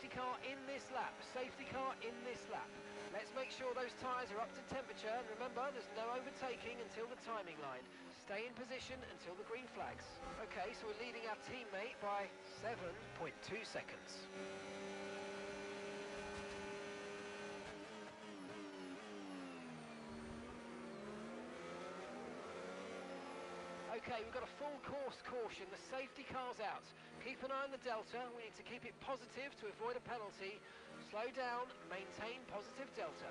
Safety car in this lap. Safety car in this lap. Let's make sure those tyres are up to temperature, and remember, there's no overtaking until the timing line. Stay in position until the green flags. Okay, so we're leading our teammate by 7.2 seconds. Okay, we've got a full course caution. The safety car's out. Keep an eye on the delta. We need to keep it positive to avoid a penalty. Slow down, maintain positive delta.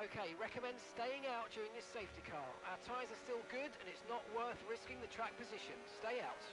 Okay, recommend staying out during this safety car. Our tyres are still good and it's not worth risking the track position. Stay out.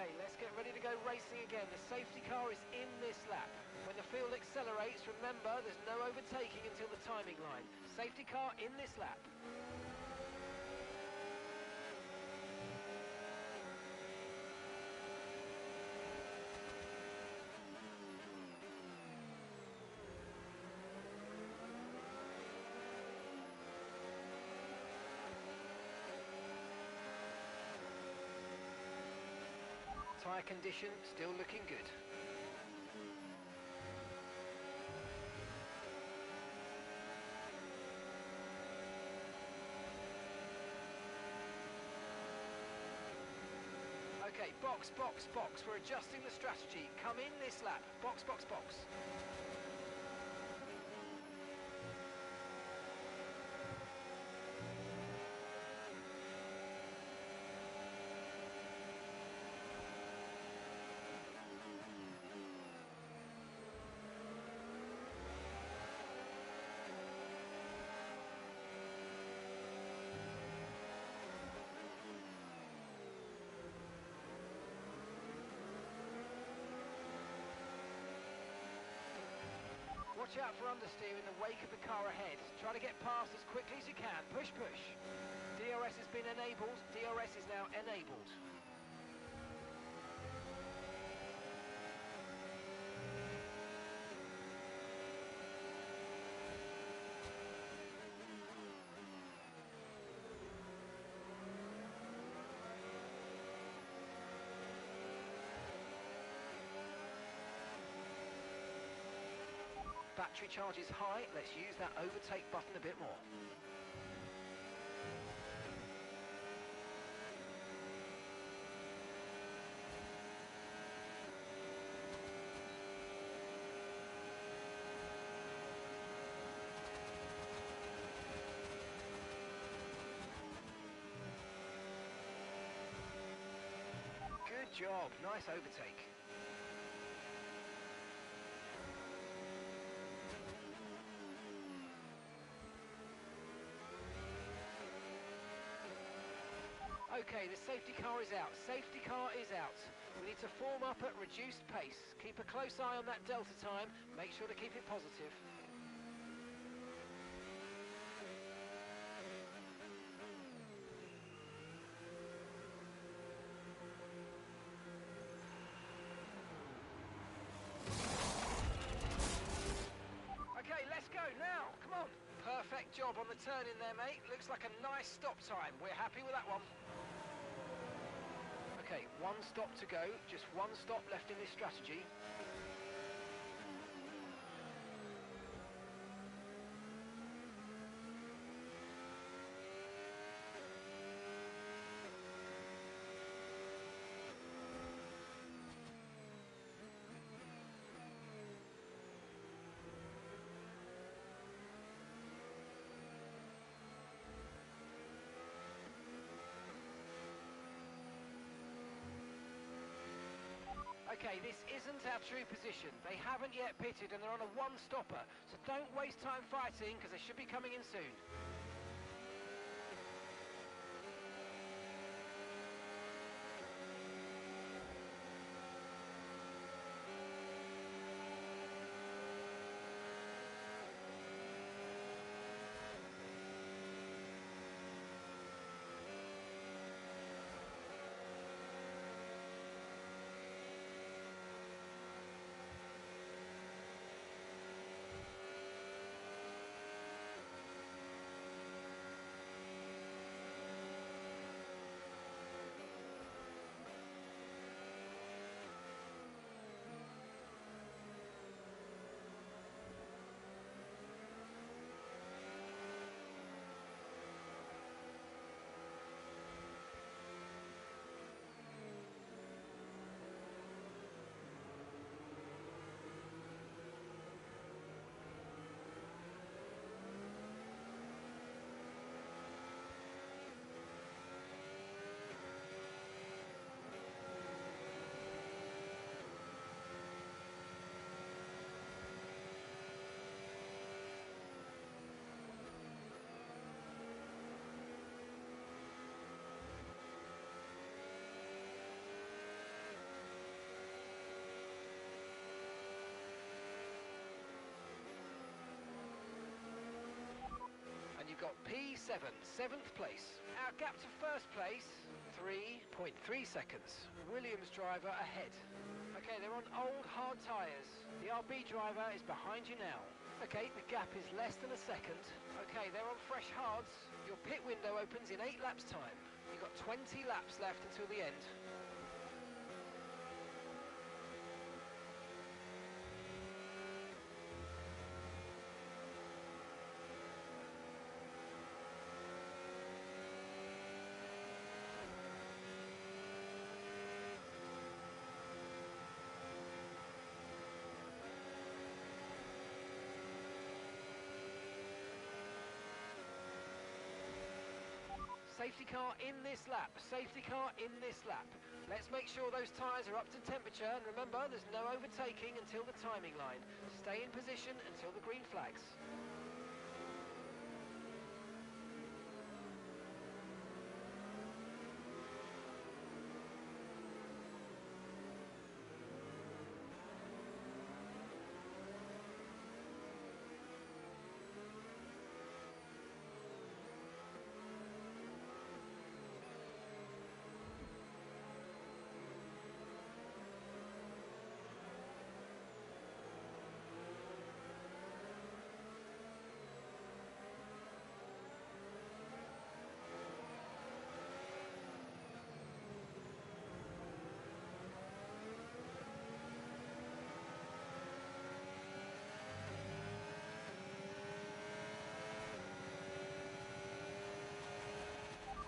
Okay, let's get ready to go racing again. The safety car is in this lap. When the field accelerates, remember there's no overtaking until the timing line. Safety car in this lap. Tyre condition still looking good. Okay, box, box, box. We're adjusting the strategy. Come in this lap. Box, box, box. Watch out for understeer in the wake of the car ahead. Try to get past as quickly as you can. Push, push. DRS has been enabled. DRS is now enabled. Battery charge is high. Let's use that overtake button a bit more. Good job. Nice overtake. Okay, the safety car is out. Safety car is out. We need to form up at reduced pace. Keep a close eye on that delta time. Make sure to keep it positive. Okay, let's go now. Come on. Perfect job on the turn in there, mate. Looks like a nice stop time. We're happy with that one. Okay, one stop to go. Just one stop left in this strategy. Okay, this isn't our true position. They haven't yet pitted and they're on a one-stopper, so don't waste time fighting because they should be coming in soon. seventh place. Our gap to first place, 3.3 seconds. Williams driver ahead. Okay, they're on old hard tyres. The RB driver is behind you now. Okay, the gap is less than a second. Okay, they're on fresh hards. Your pit window opens in 8 laps time. You've got 20 laps left until the end. Safety car in this lap, safety car in this lap. Let's make sure those tyres are up to temperature, and remember, there's no overtaking until the timing line. Stay in position until the green flags.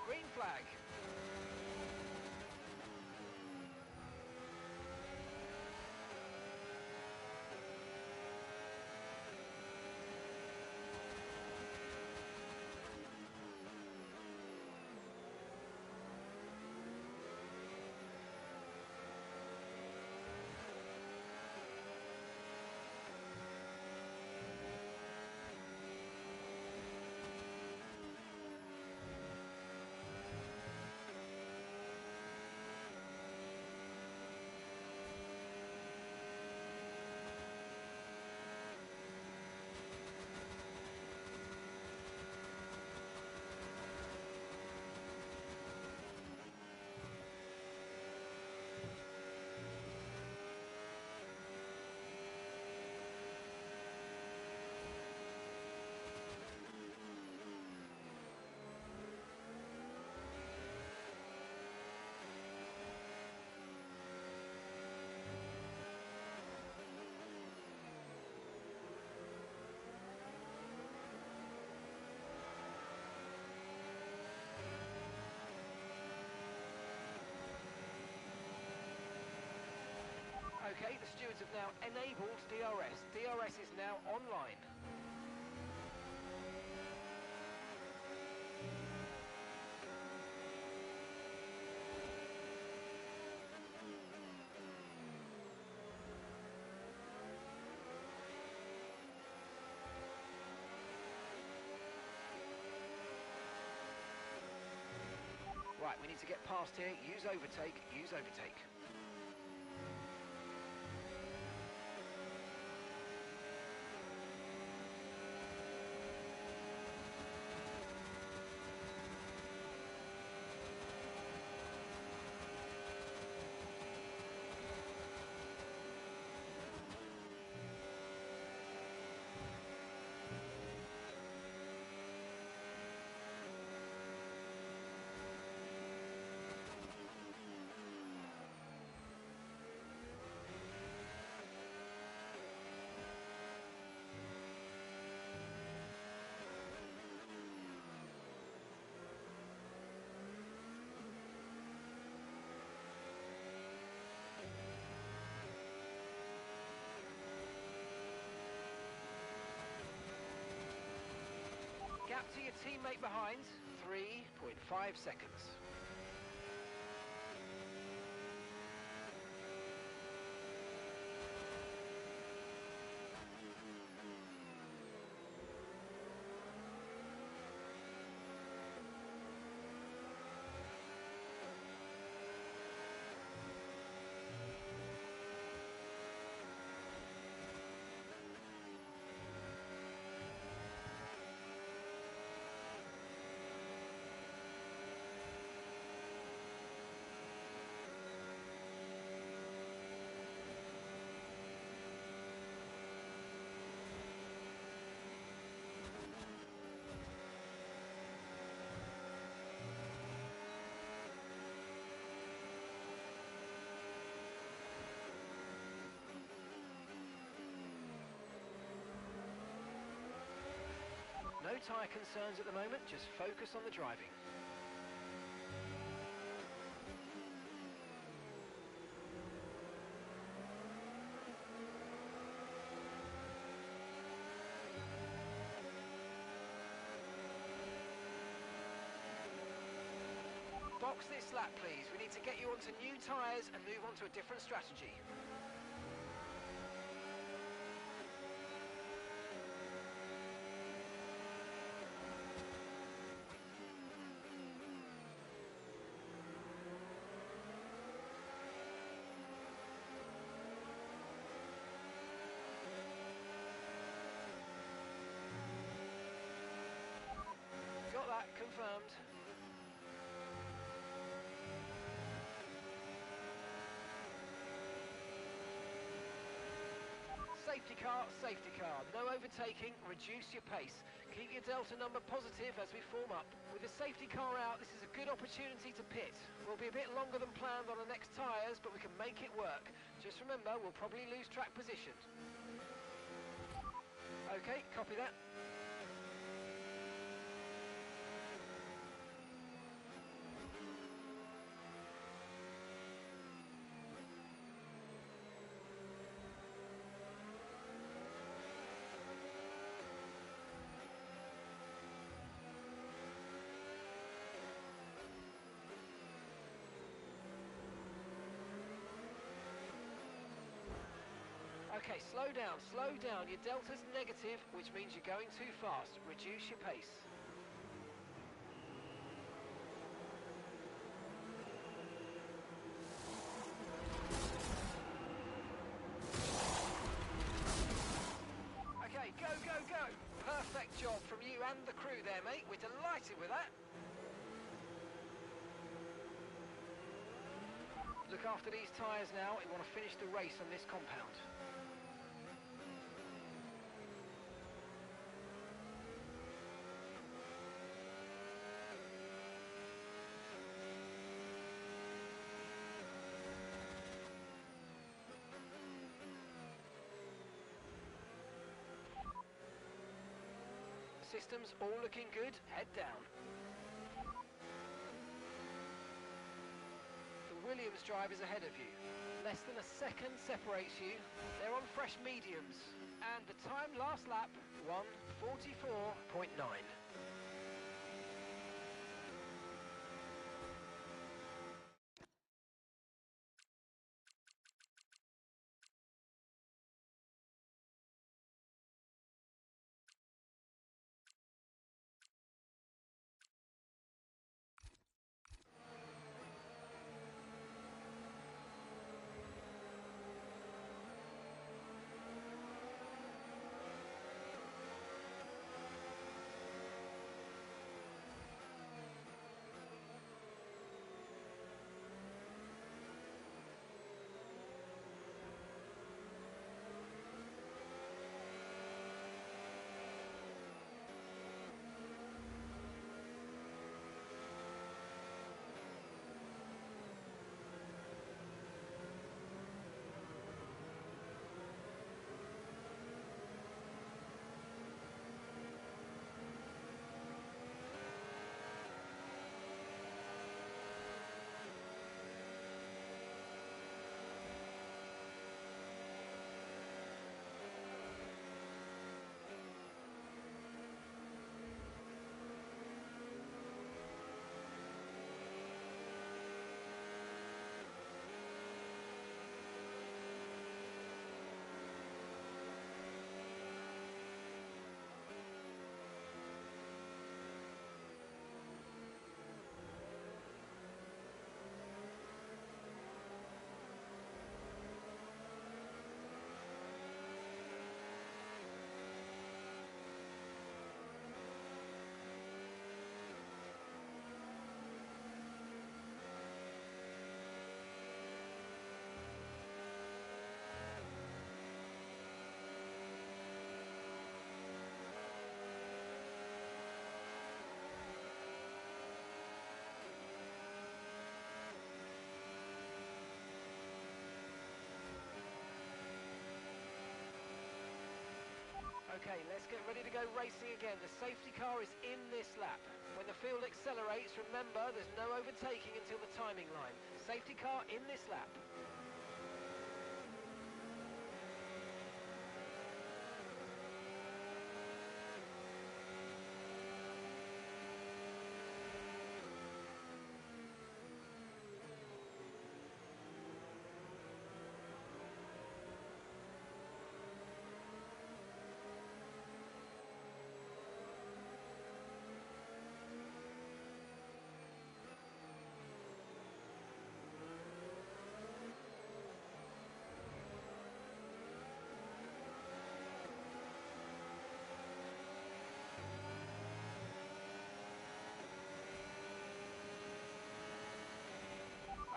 Green flag. Okay, the stewards have now enabled DRS. DRS is now online. Right, we need to get past here. Use overtake, use overtake. Gap to your teammate behind, 3.5 seconds. tyre concerns at the moment, just focus on the driving. Box this lap, please. We need to get you onto new tyres and move on to a different strategy. Got that confirmed. Safety car. No overtaking, reduce your pace. Keep your delta number positive as we form up. With the safety car out, this is a good opportunity to pit. We'll be a bit longer than planned on the next tyres, but we can make it work. Just remember, we'll probably lose track position. Okay, copy that. Okay, slow down. Your delta's negative, which means you're going too fast. Reduce your pace. Okay, go. Perfect job from you and the crew there, mate. We're delighted with that. Look after these tyres now. We want to finish the race on this compound. Systems all looking good. Head down. The Williams driver's ahead of you. Less than a second separates you. They're on fresh mediums. And the time last lap, 1:44.9. Okay, let's get ready to go racing again. The safety car is in this lap. When the field accelerates, remember there's no overtaking until the timing line. Safety car in this lap.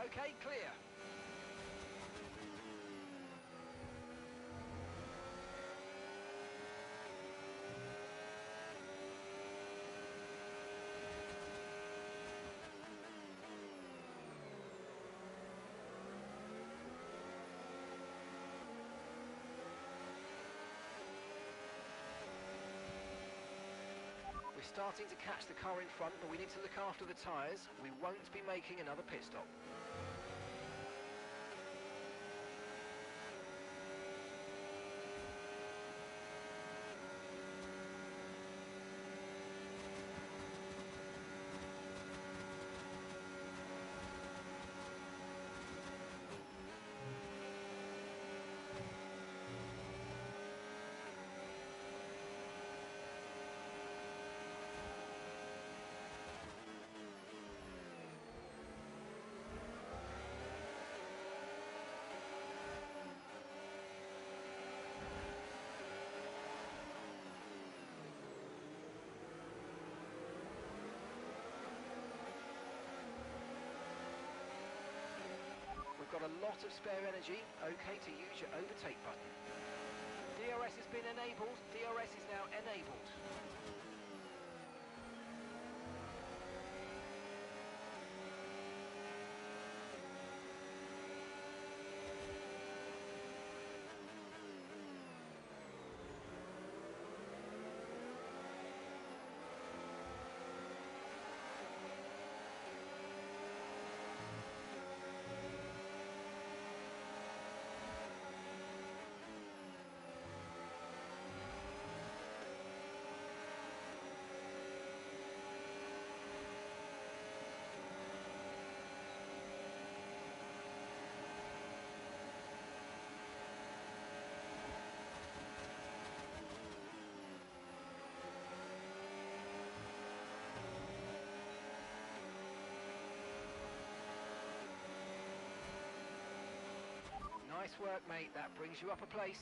Okay, clear. We're starting to catch the car in front, but we need to look after the tyres. We won't be making another pit stop. We've got a lot of spare energy. Okay to use your overtake button. DRS has been enabled. DRS is now enabled. Nice work, mate. That brings you up a place.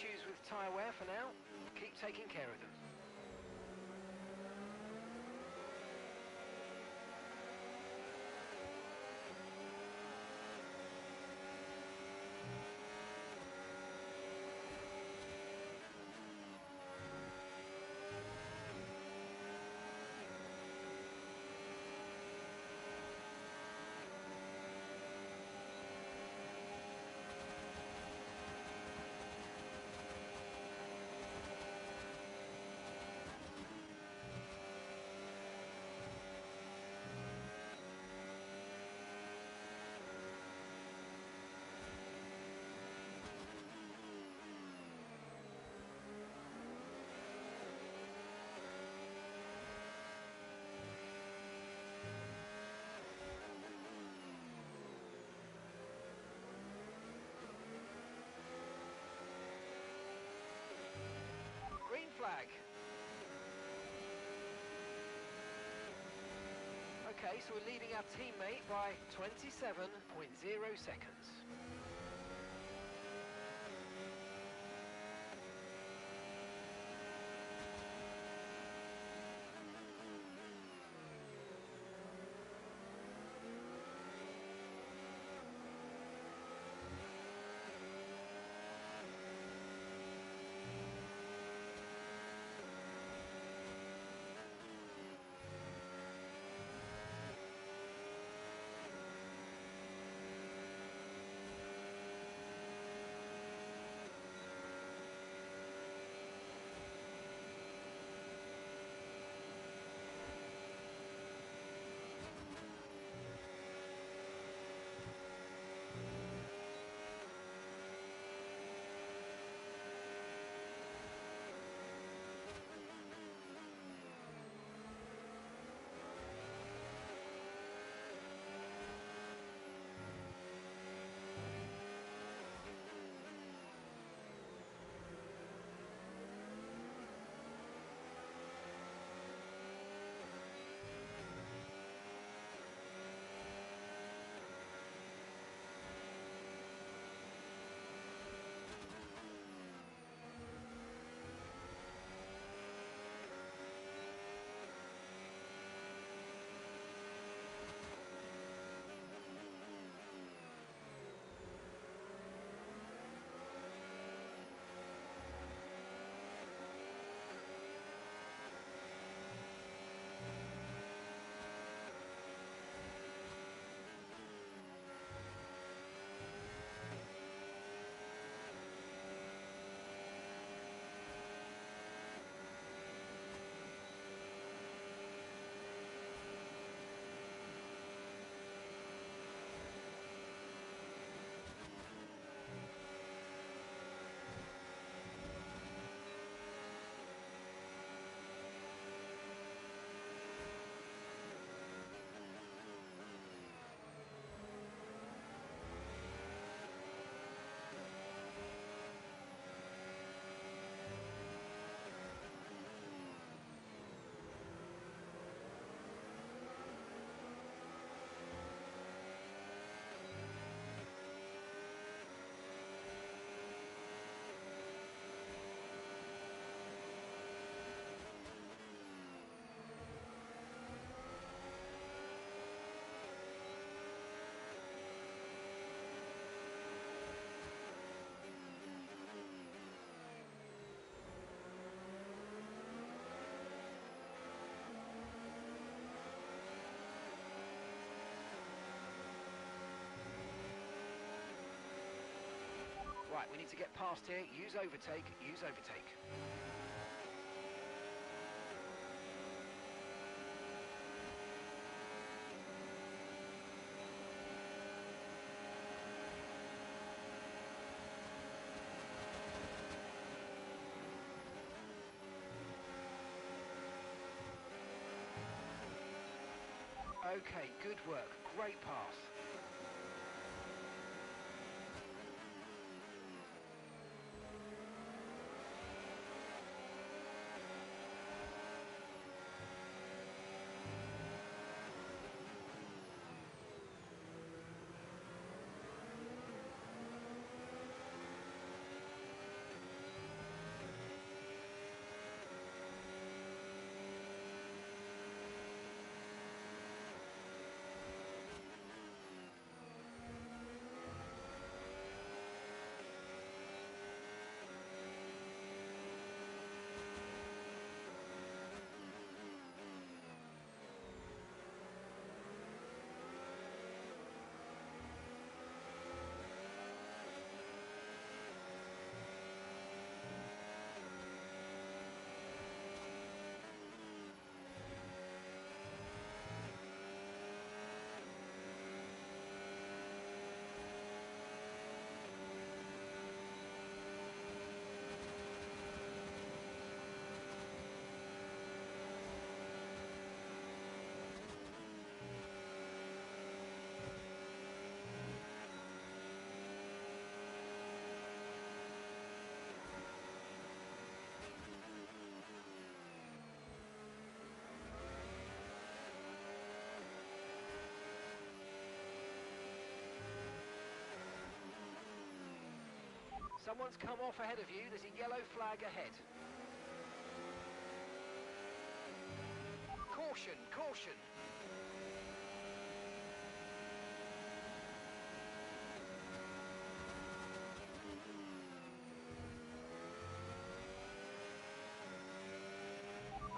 issues with tyre wear for now. Keep taking care of them. Green flag. Okay, so we're leading our teammate by 27.0 seconds. Right, we need to get past here. Use overtake, use overtake. Okay, good work. Great pass. Someone's come off ahead of you. There's a yellow flag ahead. Caution, caution.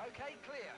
Okay, clear.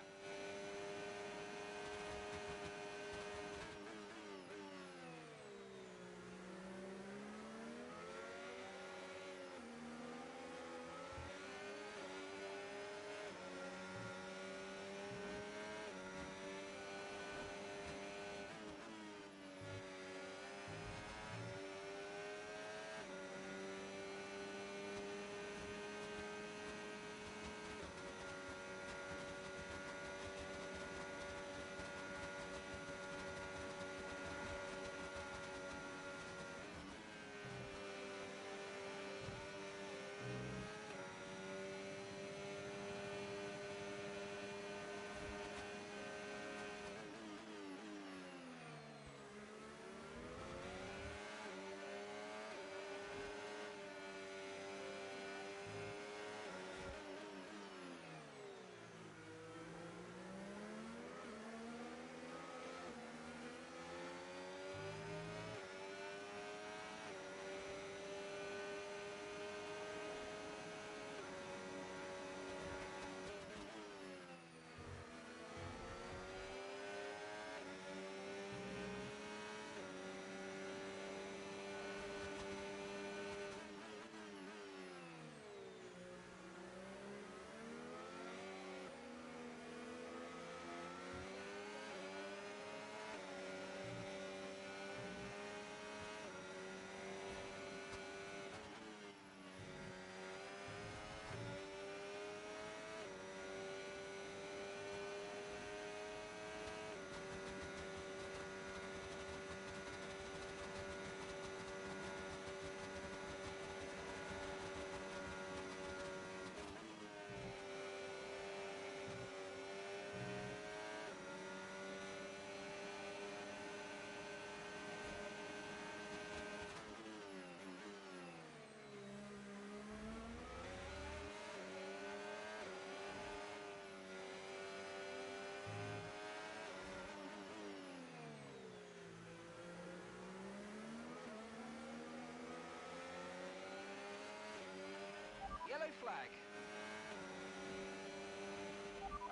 Yellow flag.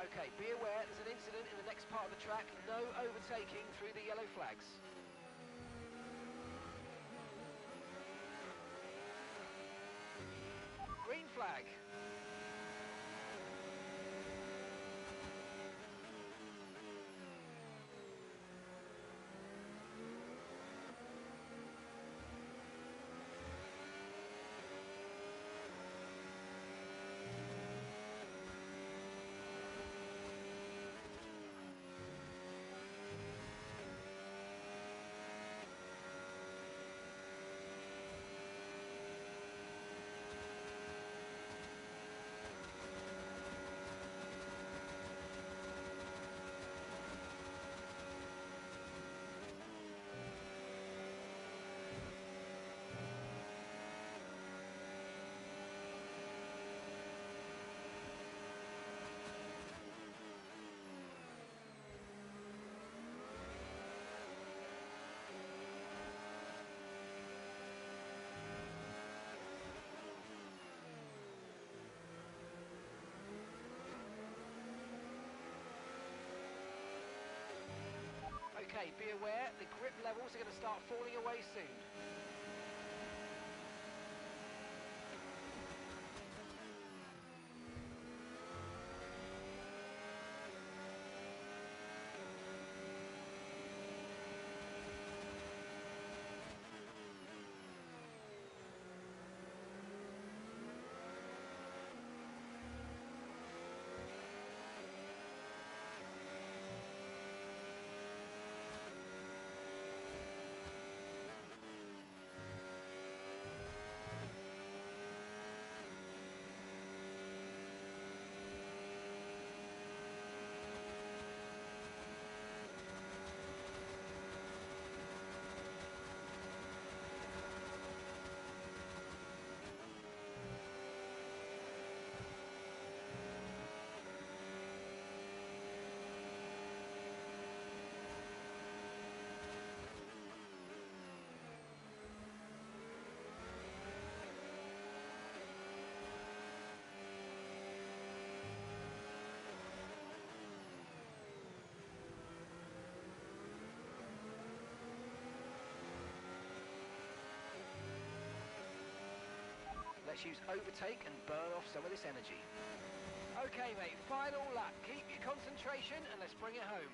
Okay, be aware there's an incident in the next part of the track. No overtaking through the yellow flags. Green flag. Okay, be aware the grip levels are going to start falling away soon. Let's use overtake and burn off some of this energy. Okay, mate, final lap. Keep your concentration and let's bring it home.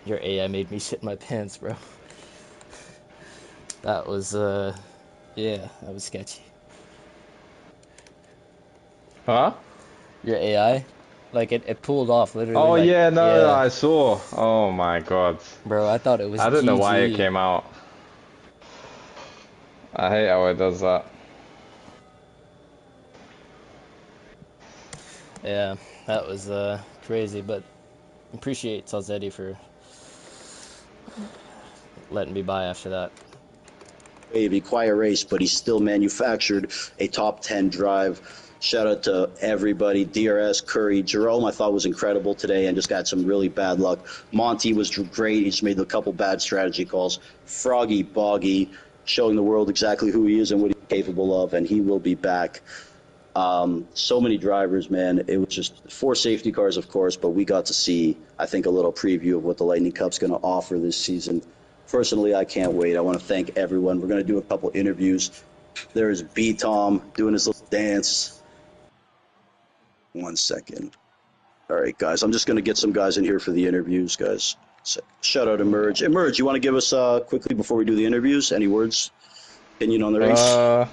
Your AI made me shit my pants, bro. That was, yeah, that was sketchy. Huh? Your AI, like, it pulled off, literally, Oh like, yeah, no, yeah. I saw. Oh my god. Bro, I thought it was I don't know why it GG. came out. I hate how it does that. Yeah, that was, crazy, but appreciate Salzetti for letting me by after that. It'd quiet race, but he still manufactured a top 10 drive. Shout out to everybody. DRS, Curry, Jerome, I thought was incredible today and just got some really bad luck. Monty was great. He just made a couple bad strategy calls. Froggy, Boggy, showing the world exactly who he is and what he's capable of, and he will be back. So many drivers, man. It was just 4 safety cars, of course, but we got to see, I think, a little preview of what the Lightning Cup's going to offer this season. Personally, I can't wait. I want to thank everyone. We're going to do a couple interviews. There's B-Tom doing his little dance. 1 second. All right, guys. I'm just going to get some guys in here for the interviews, guys. So, shout out Emerge. Emerge, you want to give us quickly before we do the interviews? Any words? Opinion on the race?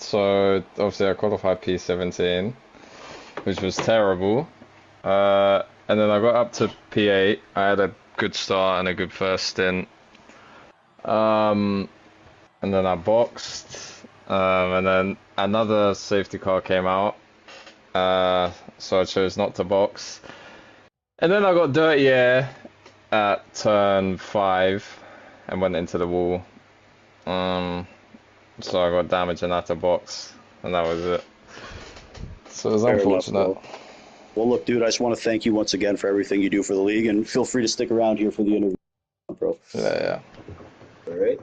So obviously I qualified P17, which was terrible. And then I got up to P8. I had a good start and a good first stint. And then I boxed. And then another safety car came out. So I chose not to box. And then I got dirty air at turn 5 and went into the wall. So I got damage in that box, and that was it. So it was unfortunate. Enough, well, look, dude, I just want to thank you once again for everything you do for the league, and feel free to stick around here for the interview, bro. Yeah. All right.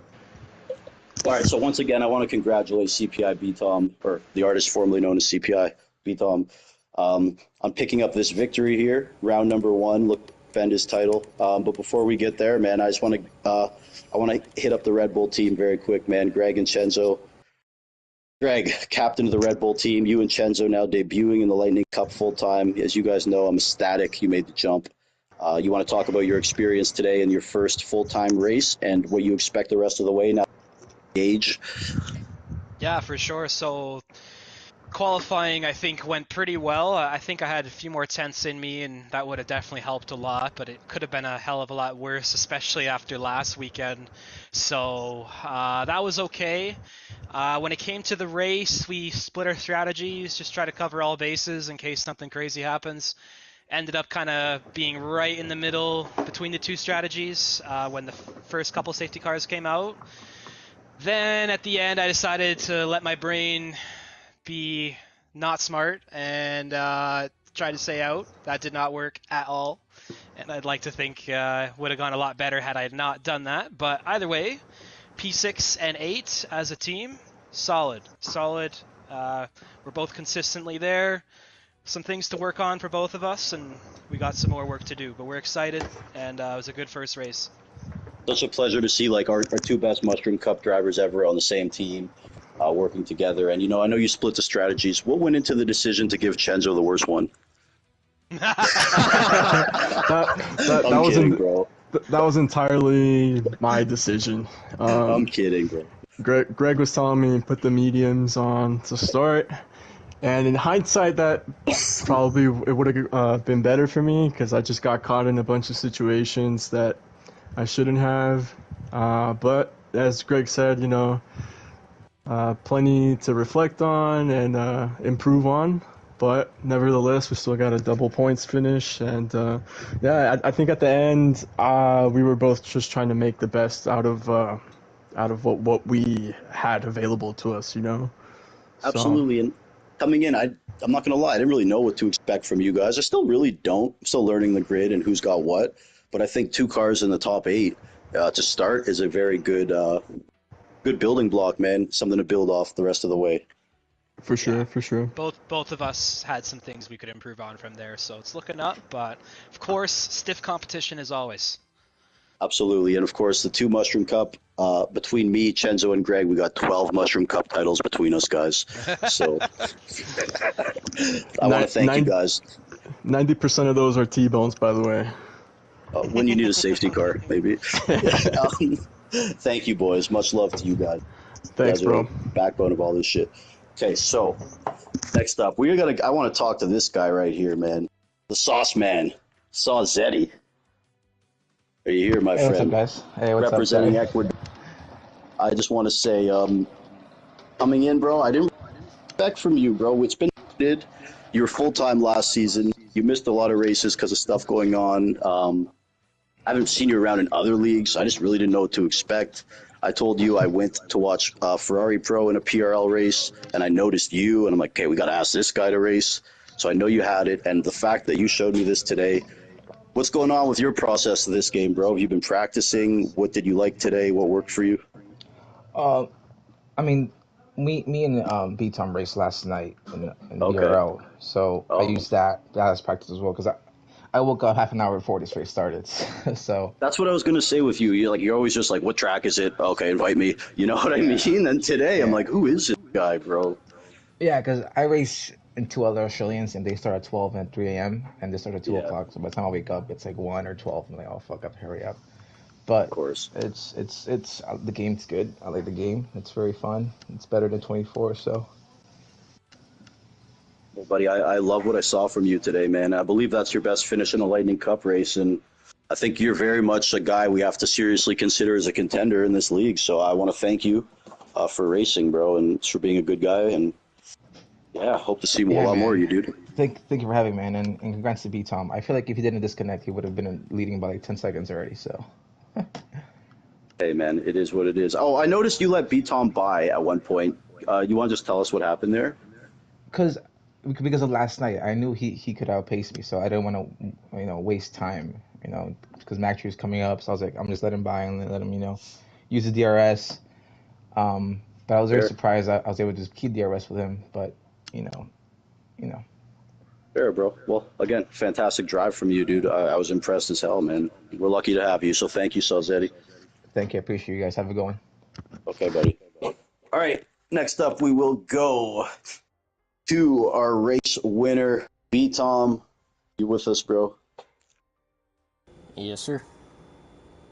All right, so once again, I want to congratulate CPI B-Tom, or the artist formerly known as CPI B-Tom, on picking up this victory here, round number 1, look to defend his title. But before we get there, man, I want to hit up the Red Bull team very quick, man. Greg and Chenzo. Greg, captain of the Red Bull team, you and Chenzo now debuting in the Lightning Cup full-time. As you guys know, I'm ecstatic you made the jump. You want to talk about your experience today in your first full-time race and what you expect the rest of the way now? Age. Yeah, for sure. So qualifying, I think, went pretty well. I think I had a few more tenths in me, and that would have definitely helped a lot, but it could have been a hell of a lot worse, especially after last weekend. So that was okay. When it came to the race, we split our strategies, just try to cover all bases in case something crazy happens. Ended up kind of being right in the middle between the two strategies when the first couple safety cars came out. Then at the end, I decided to let my brain be not smart and try to stay out. That did not work at all, and I'd like to think would have gone a lot better had I not done that. But either way, P6 and 8 as a team, solid. We're both consistently there. Some things to work on for both of us, and we got some more work to do. But we're excited, and it was a good first race. Such a pleasure to see like our two best Mushroom Cup drivers ever on the same team, working together. And I know you split the strategies. What went into the decision to give Chenzo the worst one? That I'm was kidding, bro. that was entirely my decision. I'm kidding, bro. Greg was telling me put the mediums on to start, and in hindsight, that probably it would have been better for me because I just got caught in a bunch of situations that I shouldn't have. But as Greg said, plenty to reflect on and improve on. But nevertheless, we still got a double points finish, and I think at the end we were both just trying to make the best out of what we had available to us, So, Absolutely. And coming in, I'm not gonna lie, I didn't really know what to expect from you guys. I still really don't. I'm still learning the grid and who's got what. But I think 2 cars in the top 8 to start is a very good building block, man. Something to build off the rest of the way. For sure. Both of us had some things we could improve on from there, so it's looking up. But of course, stiff competition as always. Absolutely. And of course, the 2 Mushroom Cup, between me, Chenzo, and Greg, we got 12 Mushroom Cup titles between us guys. So I want to thank you guys. 90% of those are T-bones, by the way. When you need a safety car, maybe. Thank you, boys. Much love to you guys. Thanks, you guys are bro. the backbone of all this shit. Okay, so next up, I want to talk to this guy right here, man. The Sauce Man, Sauzetti. Are you here, my friend? What's up, guys? Hey, what's Representing up, Ecuador. I just want to say, coming in, bro, I didn't expect from you, bro. It's been good. You were full-time last season. You missed a lot of races because of stuff going on. I haven't seen you around in other leagues. I just really didn't know what to expect. I told you I went to watch Ferrari Pro in a PRL race, and I noticed you, and I'm like, okay, we got to ask this guy to race. So I know you had it, and the fact that you showed me this today, what's going on with your process of this game, bro? Have you been practicing? What did you like today? What worked for you? I mean, me and B-Tom raced last night in Okay. BRL, so I used that as practice as well because I woke up half an hour before this race started. So That's what I was gonna say with you. You're always just like, what track is it? Okay, invite me. You know what I mean? And today I'm like, who is this guy, bro? yeah, because I race in 2 other Australians and they start at 12 and 3 a.m. and they start at 2 Yeah. o'clock. So by the time I wake up, it's like 1 or 12. I'm like, oh fuck, I have to hurry up. But Of course. it's the game's good. I like the game. It's very fun. It's better than 24. So. Well, buddy, I love what I saw from you today, man. I believe that's your best finish in a Lightning Cup race, and I think you're very much a guy we have to seriously consider as a contender in this league. So I want to thank you for racing, bro, and for being a good guy. And yeah, hope to see a lot man. more of you, dude. Thank you for having me, man, and congrats to B-Tom. I feel like if he didn't disconnect, he would have been leading by like 10 seconds already. So. Hey, man, it is what it is. Oh, I noticed you let B-Tom by at one point. You want to just tell us what happened there? Because of last night, I knew he could outpace me, so I didn't want to waste time, because Max was coming up, so I was like, I'm just let him by and let him use the DRS. But I was very surprised I was able to just keep DRS with him, but Fair, bro. Well, again, fantastic drive from you, dude. I was impressed as hell, man. We're lucky to have you, so thank you, Salzetti. Thank you, I appreciate you guys. Have a good one. Okay, buddy. All right, next up we will go to our race winner, B-Tom. You with us, bro? Yes, sir.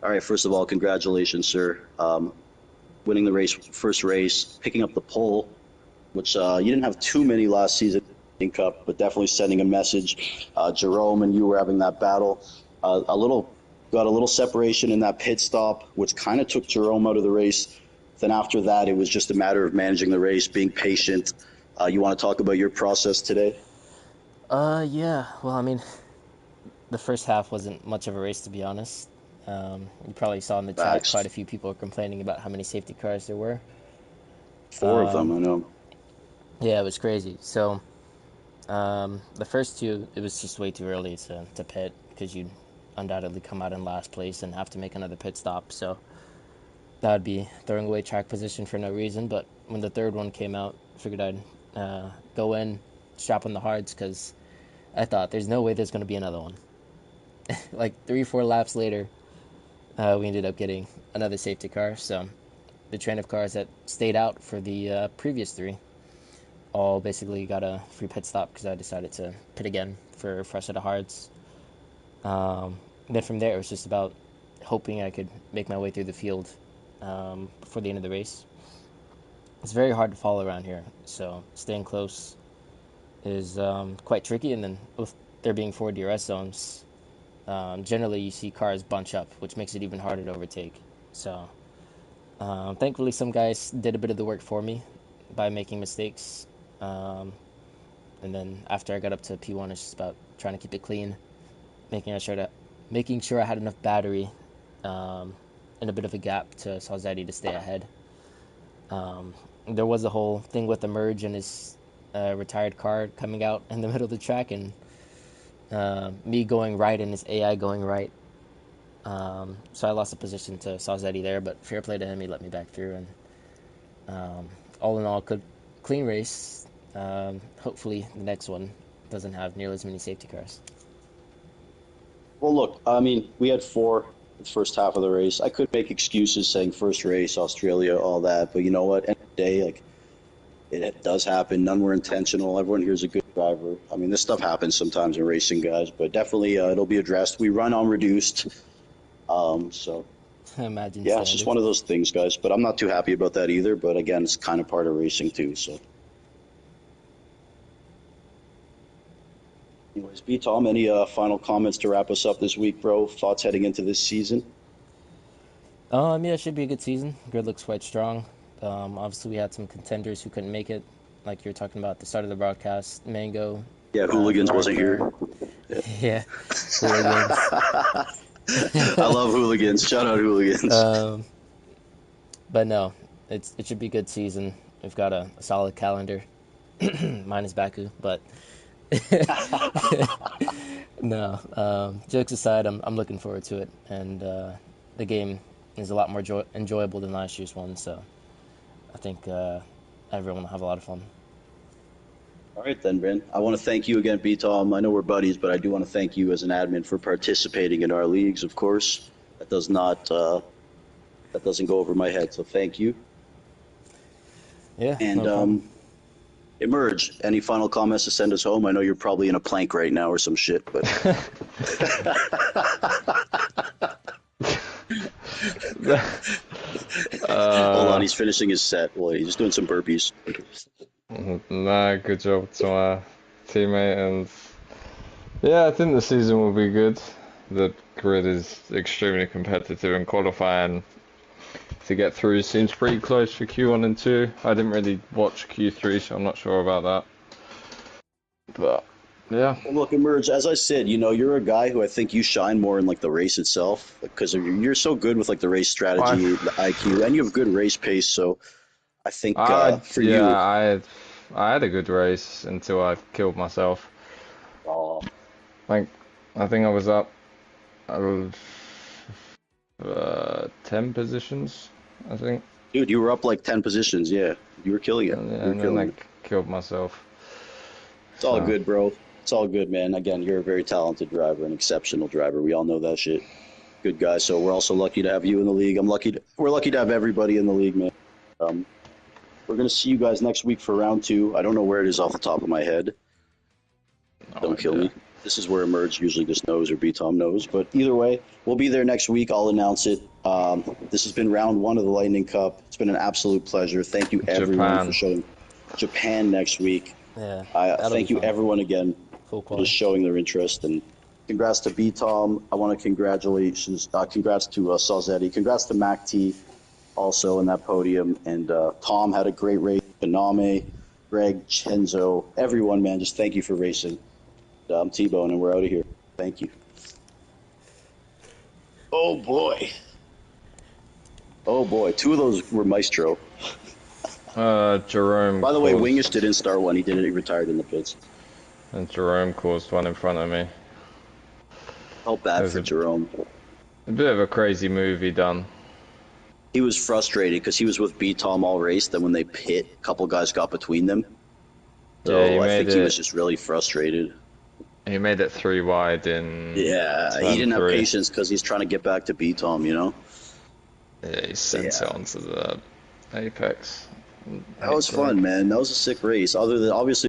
All right, first of all, congratulations, sir. Winning the race, first race, picking up the pole, which you didn't have too many last season in Cup, but definitely sending a message. Jerome and you were having that battle. Got a little separation in that pit stop, which kind of took Jerome out of the race. Then after that, it was just a matter of managing the race, being patient. You want to talk about your process today? Yeah. Well, I mean, the first half wasn't much of a race, to be honest. You probably saw in the chat Facts. quite a few people were complaining about how many safety cars there were. 4 of them, I know. Yeah, it was crazy. So, the first 2, it was just way too early to pit because you'd undoubtedly come out in last place and have to make another pit stop. So, that would be throwing away track position for no reason. But when the third one came out, I figured I'd go in, strap on the hards, because I thought there's no way there's going to be another one. Like 3-4 laps later, we ended up getting another safety car. So the train of cars that stayed out for the previous 3 all basically got a free pit stop because I decided to pit again for a fresh set of hards. Then from there, it was just about hoping I could make my way through the field before the end of the race. It's very hard to follow around here, so staying close is quite tricky. And then with there being 4 DRS zones, generally you see cars bunch up, which makes it even harder to overtake. So thankfully, some guys did a bit of the work for me by making mistakes. And then after I got up to P1, it's just about trying to keep it clean, making sure I had enough battery and a bit of a gap to Salzetti to stay ahead. There was a whole thing with the merge and his retired car coming out in the middle of the track, and me going right and his AI going right. So I lost a position to Salzetti there, but fair play to him, he let me back through. And all in all, clean race. Hopefully the next one doesn't have nearly as many safety cars. Well, look, I mean, we had 4 the first half of the race. I could make excuses saying first race, Australia, all that, but you know what? End of the day, like, it does happen. None were intentional. Everyone here is a good driver. I mean, this stuff happens sometimes in racing, guys, but definitely it'll be addressed. We run on reduced, so Imagine yeah, it's just one of those things, guys. But I'm not too happy about that either. But again, it's kind of part of racing too. So, anyways, B Tom, any final comments to wrap us up this week, bro? Thoughts heading into this season? Yeah, it should be a good season. Grid looks quite strong. Obviously, we had some contenders who couldn't make it, like you were talking about at the start of the broadcast. Mango. Yeah, Hooligans wasn't here. Yeah, Hooligans. I love Hooligans. Shout out Hooligans. But no, it should be a good season. We've got a solid calendar. Minus Baku, but no. Jokes aside, I'm looking forward to it, and the game is a lot more enjoyable than last year's one. So I think everyone will have a lot of fun. All right, then, Ben. I want to thank you again, B-Tom. I know we're buddies, but I do want to thank you as an admin for participating in our leagues, of course. That doesn't go over my head, so thank you. Yeah, and no Emerge, any final comments to send us home? I know you're probably in a plank right now or some shit, but... Hold on, he's finishing his set. Well, he's just doing some burpees. Nah, good job to my teammate, and yeah, I think the season will be good. The grid is extremely competitive, and qualifying to get through seems pretty close for Q1 and 2. I didn't really watch Q3, so I'm not sure about that. But yeah. Well, look, Emerge, as I said, you know, you're a guy who I think you shine more in like the race itself, because you're so good with like the race strategy, the IQ, and you have good race pace. So I think for you, I had a good race until I killed myself. I think I was up 10 positions, I think. Dude, you were up like 10 positions, yeah. You were killing it. And then I killed myself. It's all good, bro. It's all good, man. Again, you're a very talented driver, an exceptional driver. We all know that shit. Good guy. So we're also lucky to have you in the league. We're lucky to have everybody in the league, man. We're going to see you guys next week for round 2. I don't know where it is off the top of my head. Don't kill me. This is where Emerge usually just knows, or B-Tom knows. But either way, we'll be there next week. I'll announce it. This has been round 1 of the Lightning Cup. It's been an absolute pleasure. Thank you, everyone, for showing Japan next week. Yeah, thank you, everyone, again, for just showing their interest. And congrats to B-Tom. I want to congrats to Salzetti. Congrats to Mac T also in that podium. And Tom had a great race. Kaname, Greg, Chenzo, everyone, man, just thank you for racing. I'm T-Bone, and we're out of here. Thank you. Oh, boy. Oh, boy. 2 of those were Maestro. Jerome. By the way, Wingish didn't start one. He retired in the pits. And Jerome caused one in front of me. Felt bad for Jerome. A bit of a crazy move he done. he was frustrated because he was with B-Tom all race. Then when they pit, a couple guys got between them. So Yeah, he I made think he it. was just really frustrated. He made it 3 wide in Yeah, turn he didn't have 3. patience because he's trying to get back to B-Tom, you know? Yeah, he sent it Yeah. onto the apex. That was fun, man. That was a sick race. Other than, obviously,